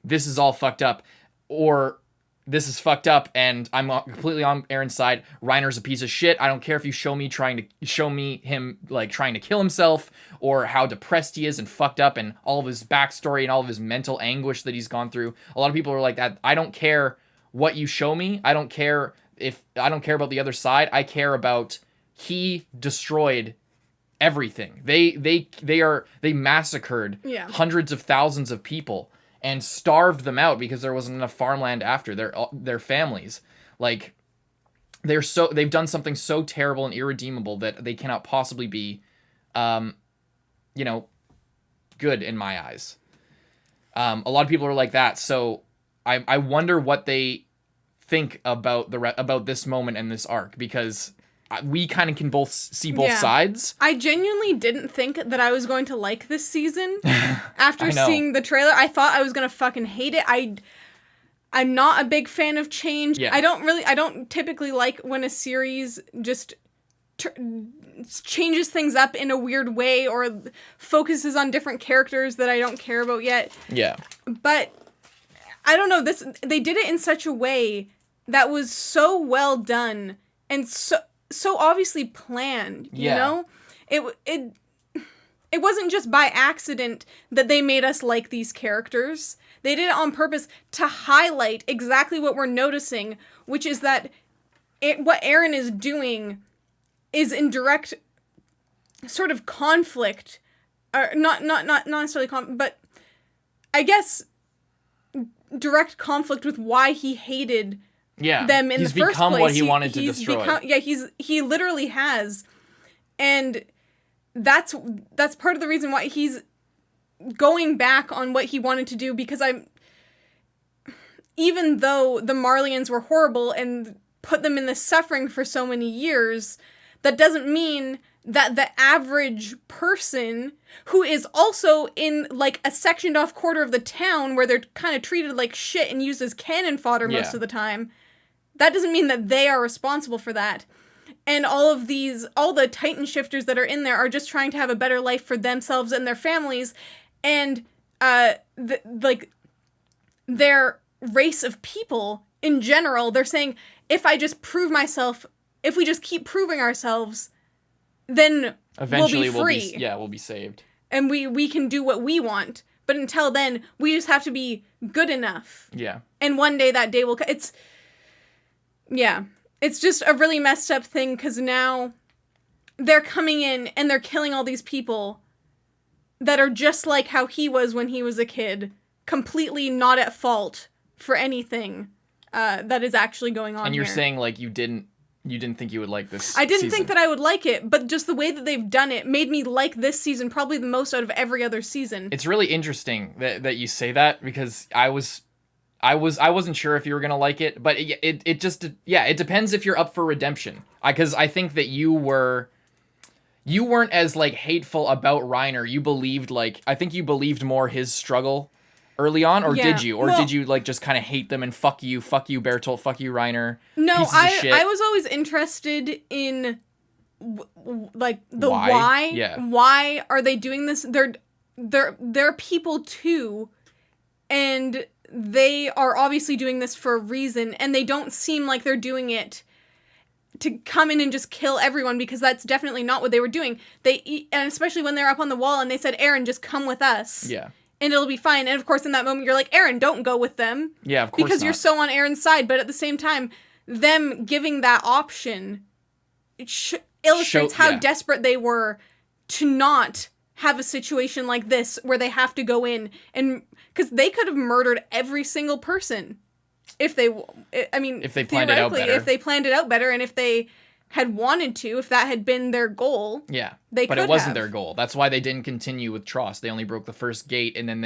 this is all fucked up, or this is fucked up and I'm completely on Eren's side. Reiner's a piece of shit. I don't care if you show me him like trying to kill himself or how depressed he is and fucked up and all of his backstory and all of his mental anguish that he's gone through. A lot of people are like that. I don't care what you show me. I don't care about the other side. I care about he destroyed everything. They massacred hundreds of thousands of people and starved them out because there wasn't enough farmland after their families. Like they've done something so terrible and irredeemable that they cannot possibly be good in my eyes. A lot of people are like that, so I wonder what they think about this moment and this arc, because we kind of can both see both sides. I genuinely didn't think that I was going to like this season. After seeing the trailer, I thought I was going to fucking hate it. I'm not a big fan of change. Yeah. I don't typically like when a series just changes things up in a weird way or focuses on different characters that I don't care about yet. Yeah. But I don't know, they did it in such a way that was so well done and so obviously planned, you know? It wasn't just by accident that they made us like these characters. They did it on purpose to highlight exactly what we're noticing, which is that what Eren is doing is in direct sort of conflict, or not necessarily but I guess direct conflict with why he hated them in the first place. He's become what he wanted to destroy. He literally has. And that's part of the reason why he's going back on what he wanted to do, because even though the Marleyans were horrible and put them in this suffering for so many years, that doesn't mean that the average person who is also in like a sectioned off quarter of the town where they're kind of treated like shit and used as cannon fodder most of the time, that doesn't mean that they are responsible for that. And all the Titan shifters that are in there are just trying to have a better life for themselves and their families. And their race of people in general, they're saying, if we just keep proving ourselves, then eventually we'll be free. We'll be saved. And we can do what we want. But until then, we just have to be good enough. Yeah. And one day that day will come. It's just a really messed up thing, because now they're coming in and they're killing all these people that are just like how he was when he was a kid, completely not at fault for anything that is actually going on. And you're here. Saying like you didn't think you would like this I didn't think that I would like it, but just the way that they've done it made me like this season probably the most out of every other season. It's really interesting that you say that, because I wasn't sure if you were gonna like it, but it depends if you're up for redemption. Because I think that you you weren't as like hateful about Reiner. You believed I think you believed more his struggle early on, or did you? Or did you like just kind of hate them and fuck you Bertolt, fuck you Reiner? No, pieces of shit? I was always interested in like the Why? why. Yeah. Why are they doing this? They're people too, and they are obviously doing this for a reason, and they don't seem like they're doing it to come in and just kill everyone, because that's definitely not what they were doing. And especially when they're up on the wall and they said, Eren, just come with us. Yeah. And it'll be fine. And of course, in that moment, you're like, Eren, don't go with them. Yeah, of course because not. you're so on Eren's side. But at the same time, them giving that option illustrates how desperate they were to not have a situation like this where they have to go in, and because they could have murdered every single person if they planned it out better. If they planned it out better, and if they had wanted to, if that had been their goal. Yeah. But it wasn't their goal. That's why they didn't continue with Trost. They only broke the first gate, and then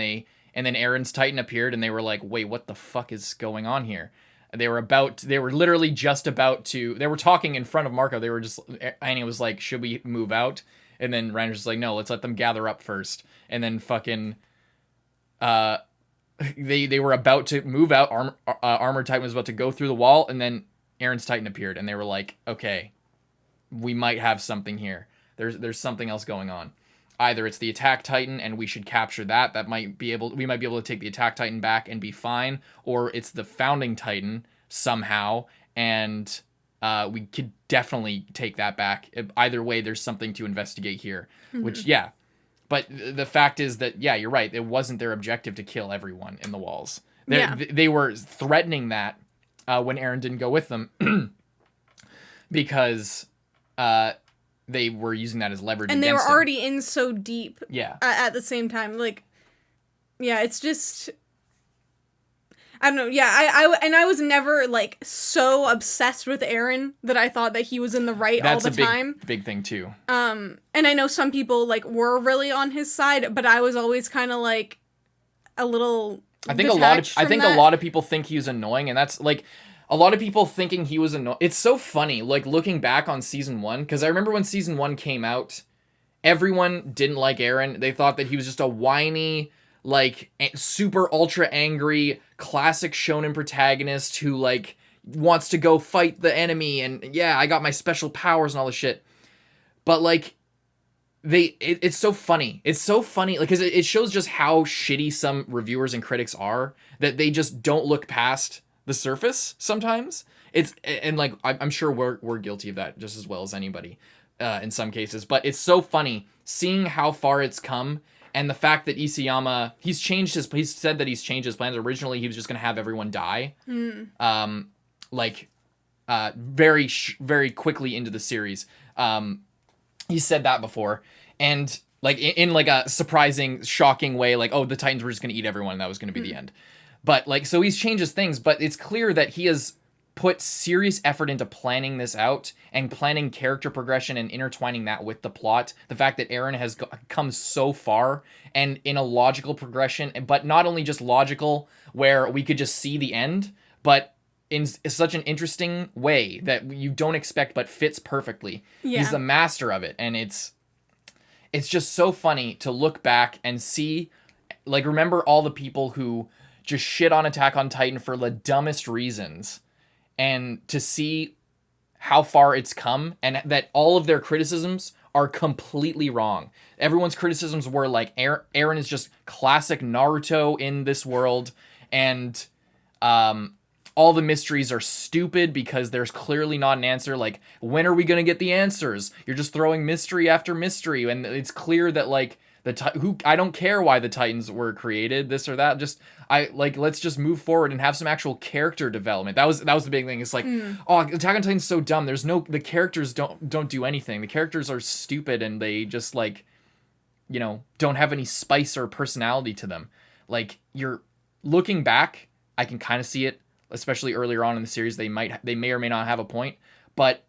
Eren's Titan appeared, and they were like, wait, what the fuck is going on here? They were literally just about to, they were talking in front of Marco. They were just, Annie was like, should we move out? And then Reiner's just like, no, let's let them gather up first. And then fucking, they were about to move out. Armored Titan was about to go through the wall, and then Eren's Titan appeared, and they were like, okay, we might have something here. There's something else going on. Either it's the Attack Titan and we should capture that. We might be able to take the Attack Titan back and be fine, or it's the Founding Titan somehow, and we could definitely take that back. Either way, there's something to investigate here. Mm-hmm. Which, yeah. But the fact is that, yeah, you're right. It wasn't their objective to kill everyone in the walls. They were threatening that when Eren didn't go with them because they were using that as leverage and against they were him. already in so deep. Yeah. At the same time, like, yeah, it's just, I don't know. Yeah, I was never like so obsessed with Eren that I thought that he was in the right all the time. That's a big thing too. And I know some people like were really on his side, but I was always kind of like a little. I think a lot of people think he was annoying, and that's like. A lot of people thinking he was annoying. It's so funny, like, looking back on Season 1, because I remember when Season 1 came out, everyone didn't like Eren. They thought that he was just a whiny, like, super ultra angry, classic shonen protagonist who, like, wants to go fight the enemy, and, yeah, I got my special powers and all this shit. But, like, it's so funny. It's so funny, like, because it shows just how shitty some reviewers and critics are, that they just don't look past the surface sometimes. And like I'm sure we're guilty of that just as well as anybody in some cases, but it's so funny seeing how far it's come, and the fact that Isayama he's said that he's changed his plans. Originally he was just gonna have everyone die very very quickly into the series. He said that before, and like in like a surprising, shocking way, like, oh, the Titans were just gonna eat everyone and that was gonna be the end. But, like, so he's changed his things, but it's clear that he has put serious effort into planning this out and planning character progression and intertwining that with the plot. The fact that Eren has come so far and in a logical progression, but not only just logical where we could just see the end, but in such an interesting way that you don't expect but fits perfectly. Yeah. He's the master of it, and it's just so funny to look back and see, like, remember all the people who just shit on Attack on Titan for the dumbest reasons, and to see how far it's come, and that all of their criticisms are completely wrong. Everyone's criticisms were like, Eren is just classic Naruto in this world, and all the mysteries are stupid because there's clearly not an answer. Like, when are we gonna get the answers? You're just throwing mystery after mystery, and it's clear that, like, I don't care why the Titans were created, this or that. Let's just move forward and have some actual character development. That was the big thing. It's like, oh, Attack on Titan's so dumb. The characters don't do anything. The characters are stupid, and they just, like, you know, don't have any spice or personality to them. Like, you're looking back, I can kind of see it, especially earlier on in the series. They may or may not have a point, but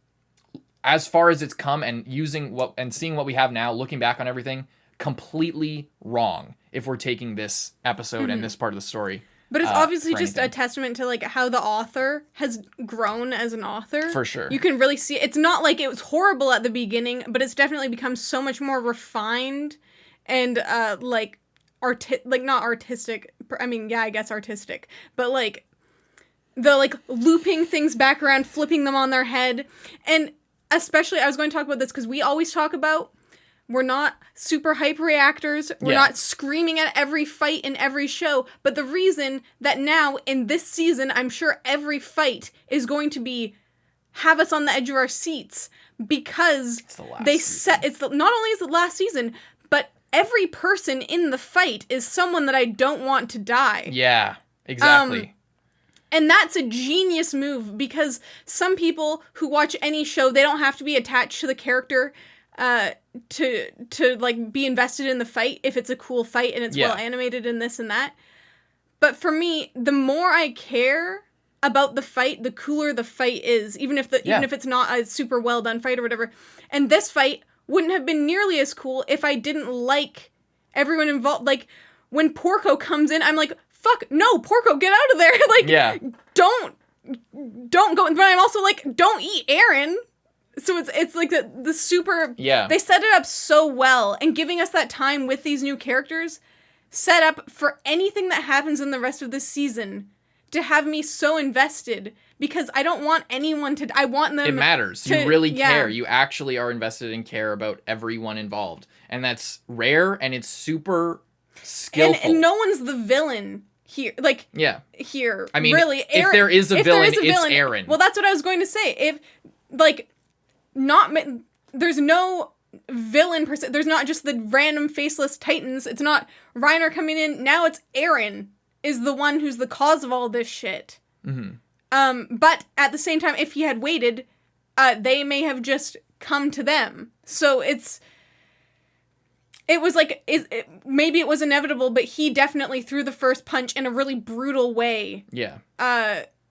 as far as it's come, and seeing what we have now, looking back on everything, completely wrong if we're taking this episode and this part of the story But it's obviously for just a anything. testament to like how the author has grown as an author. For sure. You can really see it's not like it was horrible at the beginning, but it's definitely become so much more refined and like not artistic. I mean, yeah, I guess artistic, but like the like looping things back around, flipping them on their head. And especially I was going to talk about this because we always talk about we're not super hype reactors. We're not screaming at every fight in every show. But the reason that now in this season, I'm sure every fight is going to be have us on the edge of our seats because they set not only is it last season, but every person in the fight is someone that I don't want to die. Yeah, exactly. And that's a genius move because some people who watch any show, they don't have to be attached to the character to like be invested in the fight if it's a cool fight and it's well animated and this and that. But for me, the more I care about the fight, the cooler the fight is, even if it's not a super well done fight or whatever. And this fight wouldn't have been nearly as cool if I didn't like everyone involved. Like when Porco comes in, I'm like, fuck no, Porco, get out of there. Like don't go. But I'm also like, don't eat Eren. So it's like the super they set it up so well, and giving us that time with these new characters set up for anything that happens in the rest of this season to have me so invested because I don't want anyone to I want them it matters. You really care. You actually are invested and care about everyone involved. And that's rare and it's super skillful. And no one's the villain here. Like here. I mean, really if there is a villain, it's Eren. Well, that's what I was going to say. If like there's no villain per se. There's not just the random faceless titans. It's not Reiner coming in. Now it's Eren is the one who's the cause of all this shit. Mm-hmm. But at the same time, if he had waited, they may have just come to them. So it was like, maybe it was inevitable, but he definitely threw the first punch in a really brutal way. Yeah.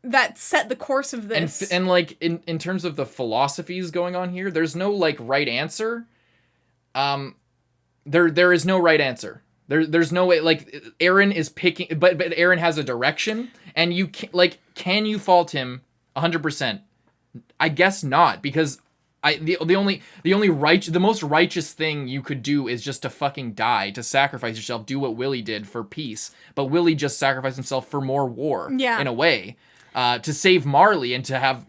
That set the course of this. And like, in terms of the philosophies going on here, there's no, like, right answer. There is no right answer. There's no way, like, Eren is picking, but Eren has a direction, and you can you fault him 100%? I guess not, because the most righteous thing you could do is just to fucking die, to sacrifice yourself, do what Willy did for peace. But Willy just sacrificed himself for more war, in a way, to save Marley and to have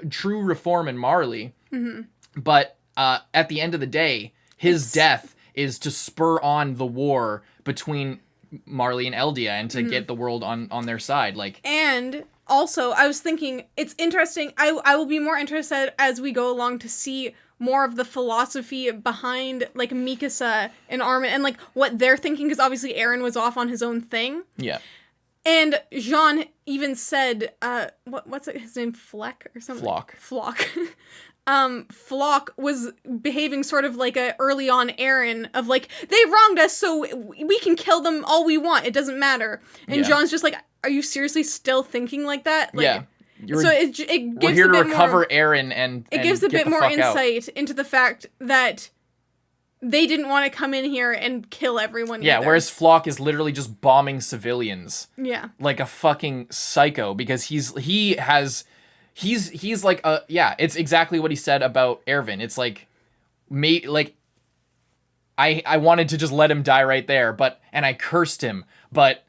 true reform in Marley. Mm-hmm. But at the end of the day, his death is to spur on the war between Marley and Eldia and to get the world on their side. And also, I was thinking, it's interesting, I will be more interested as we go along to see more of the philosophy behind, like, Mikasa and Armin, and, like, what they're thinking, because obviously Eren was off on his own thing. Yeah. And Jean even said, what's his name, Fleck or something? Flock. Flock was behaving sort of like a early on Eren of like, they wronged us, so we can kill them all we want. It doesn't matter. And John's just like, are you seriously still thinking like that? Like, so it gives we're here to recover Eren and it gives a bit more insight into the fact that they didn't want to come in here and kill everyone. Yeah, either. Whereas Flock is literally just bombing civilians. Yeah. Like a fucking psycho, because he's like it's exactly what he said about Erwin. It's like I wanted to just let him die right there, and I cursed him, but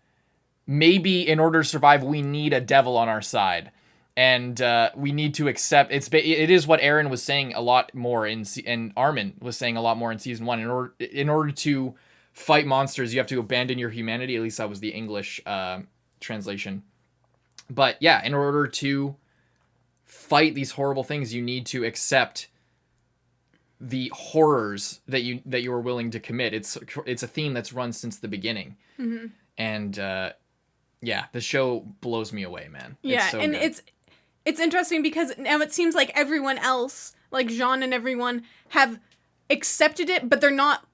maybe in order to survive we need a devil on our side. And we need to accept it is what Eren was saying a lot more and Armin was saying a lot more in season 1. In order to fight monsters, you have to abandon your humanity. At least that was the English translation. But yeah, in order to fight these horrible things, you need to accept the horrors that you are willing to commit. It's a theme that's run since the beginning. Mm-hmm. And the show blows me away, man. Yeah, it's so and good. It's interesting because now it seems like everyone else, like Jean and everyone, have accepted it, but they're not,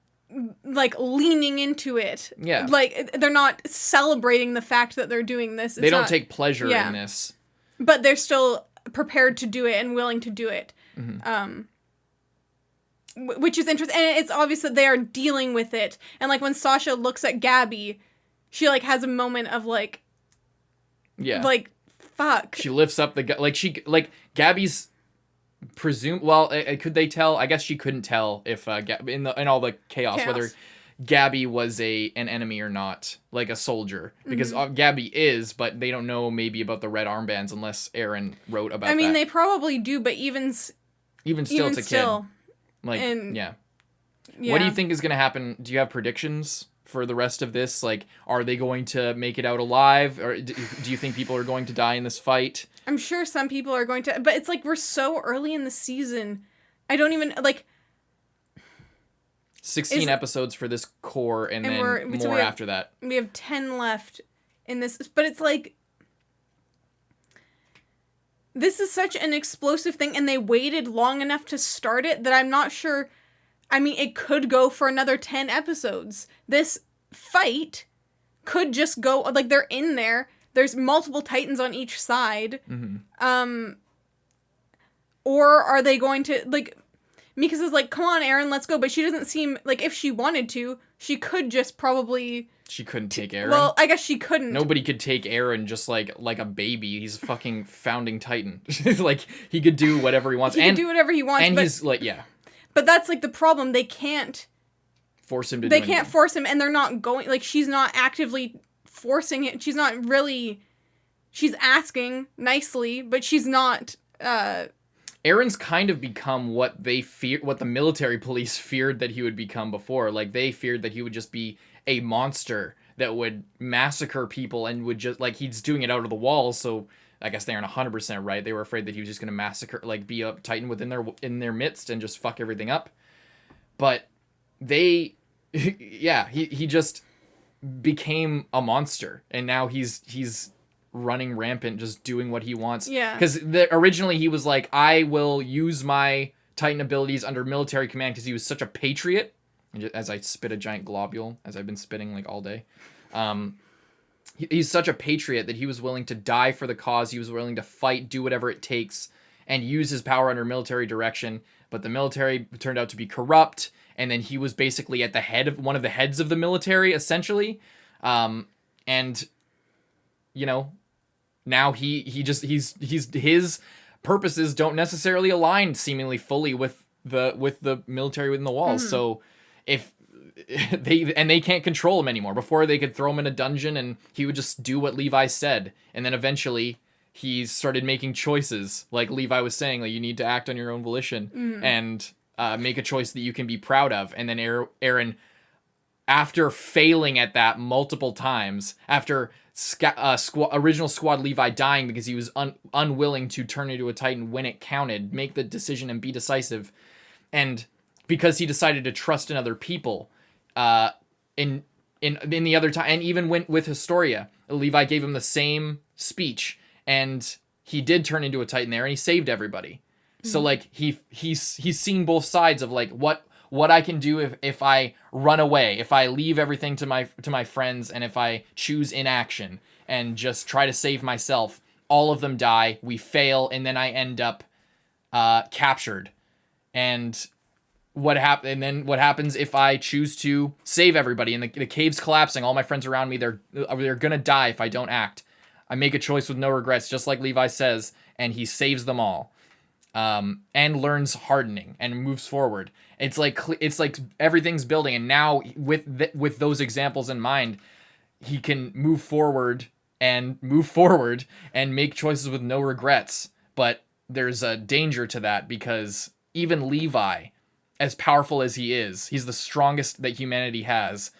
like, leaning into it. Yeah. Like, they're not celebrating the fact that they're doing this. They don't take pleasure in this. But they're still prepared to do it and willing to do it. Mm-hmm. Which is interesting. And it's obvious that they are dealing with it. And, like, when Sasha looks at Gabby, she, like, has a moment of, like, Yeah. Like, fuck. She lifts up the Gabby's could they tell? I guess she couldn't tell if in all the chaos whether Gabby was an enemy or not, like a soldier, because Gabby is, but they don't know maybe about the red armbands unless Eren wrote about that. I mean, they probably do, but even still, it's a kid. Like, yeah. What do you think is going to happen? Do you have predictions for the rest of this? Like, are they going to make it out alive? Or do you think people are going to die in this fight? I'm sure some people are going to, but it's like we're so early in the season. I don't even, like... 16 episodes for this core, and then more after that. We have 10 left in this, but it's like... This is such an explosive thing, and they waited long enough to start it that I'm not sure... I mean, it could go for another 10 episodes. This fight could just go... Like, they're in there. There's multiple Titans on each side. Mm-hmm. Or are they going to... Like, Mikasa's like, come on, Eren, let's go. But she doesn't seem... Like, if she wanted to, she could just probably... She couldn't take Eren? Well, I guess she couldn't. Nobody could take Eren just like a baby. He's a fucking founding Titan. Like, he could do whatever he wants. He can do whatever he wants. And he's like, yeah. But that's like the problem. They can't... Force him to do They anything. can't force him, and they're not going... Like, she's not actively forcing it. She's not really... She's asking nicely, but she's not... Eren's kind of become what the military police feared that he would become before. Like, they feared that he would just be a monster that would massacre people and would just... Like, he's doing it out of the walls, so I guess they aren't 100% right. They were afraid that he was just going to massacre... Like, be a Titan in their midst and just fuck everything up. But they... Yeah, he just became a monster, and now he's running rampant, just doing what he wants. Yeah. Because originally he was like, I will use my Titan abilities under military command because he was such a patriot. As I spit a giant globule, as I've been spitting like all day. He's such a patriot that he was willing to die for the cause. He was willing to fight, do whatever it takes, and use his power under military direction. But the military turned out to be corrupt, and then he was basically at the head of one of the heads of the military, essentially. And you know, now he's his purposes don't necessarily align seemingly fully with the military within the walls. So if they can't control him anymore. Before, they could throw him in a dungeon and he would just do what Levi said, and then eventually he started making choices, like Levi was saying, like, you need to act on your own volition and make a choice that you can be proud of. And then Eren, after failing at that multiple times, after original squad Levi dying because he was unwilling to turn into a Titan when it counted, make the decision and be decisive, and because he decided to trust in other people, in the other time, and even with Historia, Levi gave him the same speech, and he did turn into a Titan there, and he saved everybody. So like he's seen both sides of like what I can do if I run away, if I leave everything to my friends, and if I choose inaction and just try to save myself. All of them die, we fail, and then I end up captured. And what happens if I choose to save everybody, and the cave's collapsing, all my friends around me, they're gonna die if I don't act. I make a choice with no regrets, just like Levi says, and he saves them all. And learns hardening and moves forward. It's like everything's building, and now with those examples in mind, he can move forward and make choices with no regrets. But there's a danger to that, because even Levi, as powerful as he is, he's the strongest that humanity has,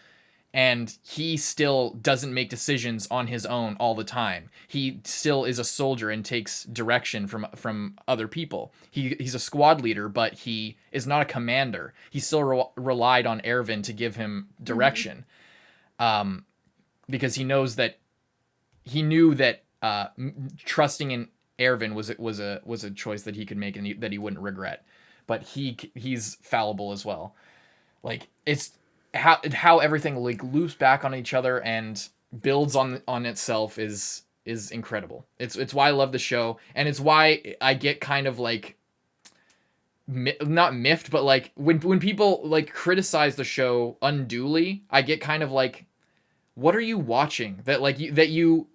and he still doesn't make decisions on his own all the time. He still is a soldier and takes direction from other people. He's a squad leader, but he is not a commander. He still relied on Erwin to give him direction, because he knew that trusting in Erwin was a choice that he could make and that he wouldn't regret. But he's fallible as well. Like, it's how everything like loops back on each other and builds on itself is incredible. It's why I love the show, and it's why I get kind of like not miffed, but like when people like criticize the show unduly, I get kind of like, what are you watching that you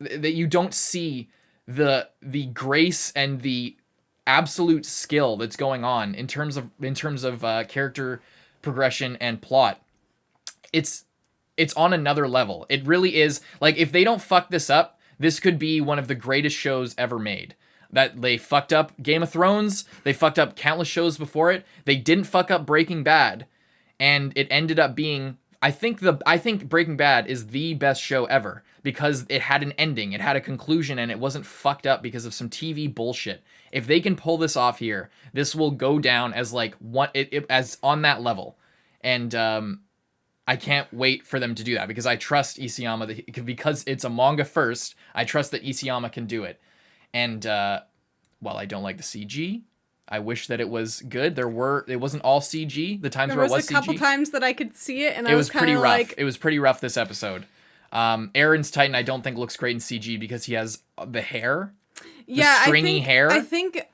that you don't see the grace and the absolute skill that's going on in terms of character progression and plot. It's on another level. It really is. Like, if they don't fuck this up, this could be one of the greatest shows ever made. That they fucked up Game of Thrones, they fucked up countless shows before it. They didn't fuck up Breaking Bad, and it ended up being, I think Breaking Bad is the best show ever because it had an ending, it had a conclusion, and it wasn't fucked up because of some TV bullshit. If they can pull this off here, this will go down as like as on that level. And I can't wait for them to do that because I trust Isayama because it's a manga first. I trust that Isayama can do it. And while I don't like the CG, I wish that it was good. It wasn't all CG. The times where it was CG. There was a couple times that I could see it, and it was pretty rough. Like... It was pretty rough this episode. Eren's Titan I don't think looks great in CG because he has the hair. Yeah, the stringy hair. I think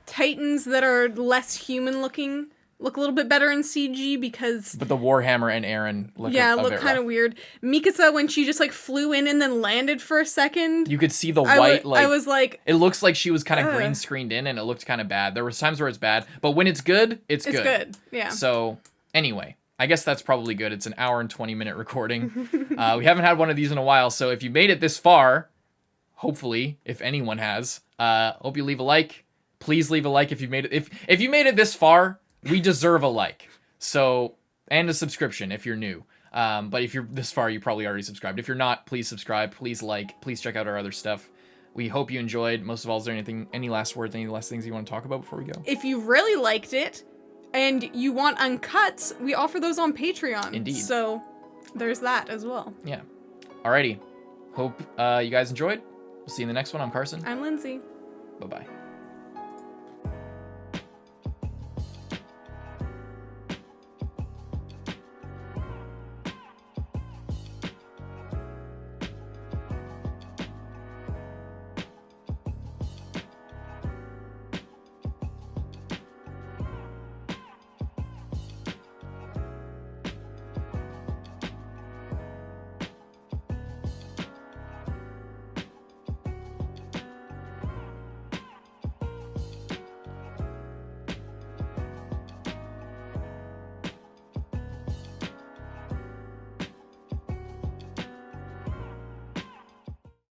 Titans that are less human looking look a little bit better in CG because... But the Warhammer and Eren look look kind of weird. Mikasa, when she just, like, flew in and then landed for a second... You could see the white, I was like... It looks like she was kind of green screened in, and it looked kind of bad. There was times where it's bad, but when it's good, it's good. It's good, yeah. So, anyway, I guess that's probably good. It's an hour and 20-minute recording. We haven't had one of these in a while, so if you made it this far, hopefully, if anyone has, hope you leave a like. Please leave a like if you made it. If you made it this far... We deserve a like. So, and a subscription if you're new. But if you're this far, you probably already subscribed. If you're not, please subscribe. Please like. Please check out our other stuff. We hope you enjoyed. Most of all, is there any last words, any last things you want to talk about before we go? If you really liked it and you want uncuts, we offer those on Patreon. Indeed. So, there's that as well. Yeah. Alrighty. Hope you guys enjoyed. We'll see you in the next one. I'm Carson. I'm Lindsay. Bye-bye.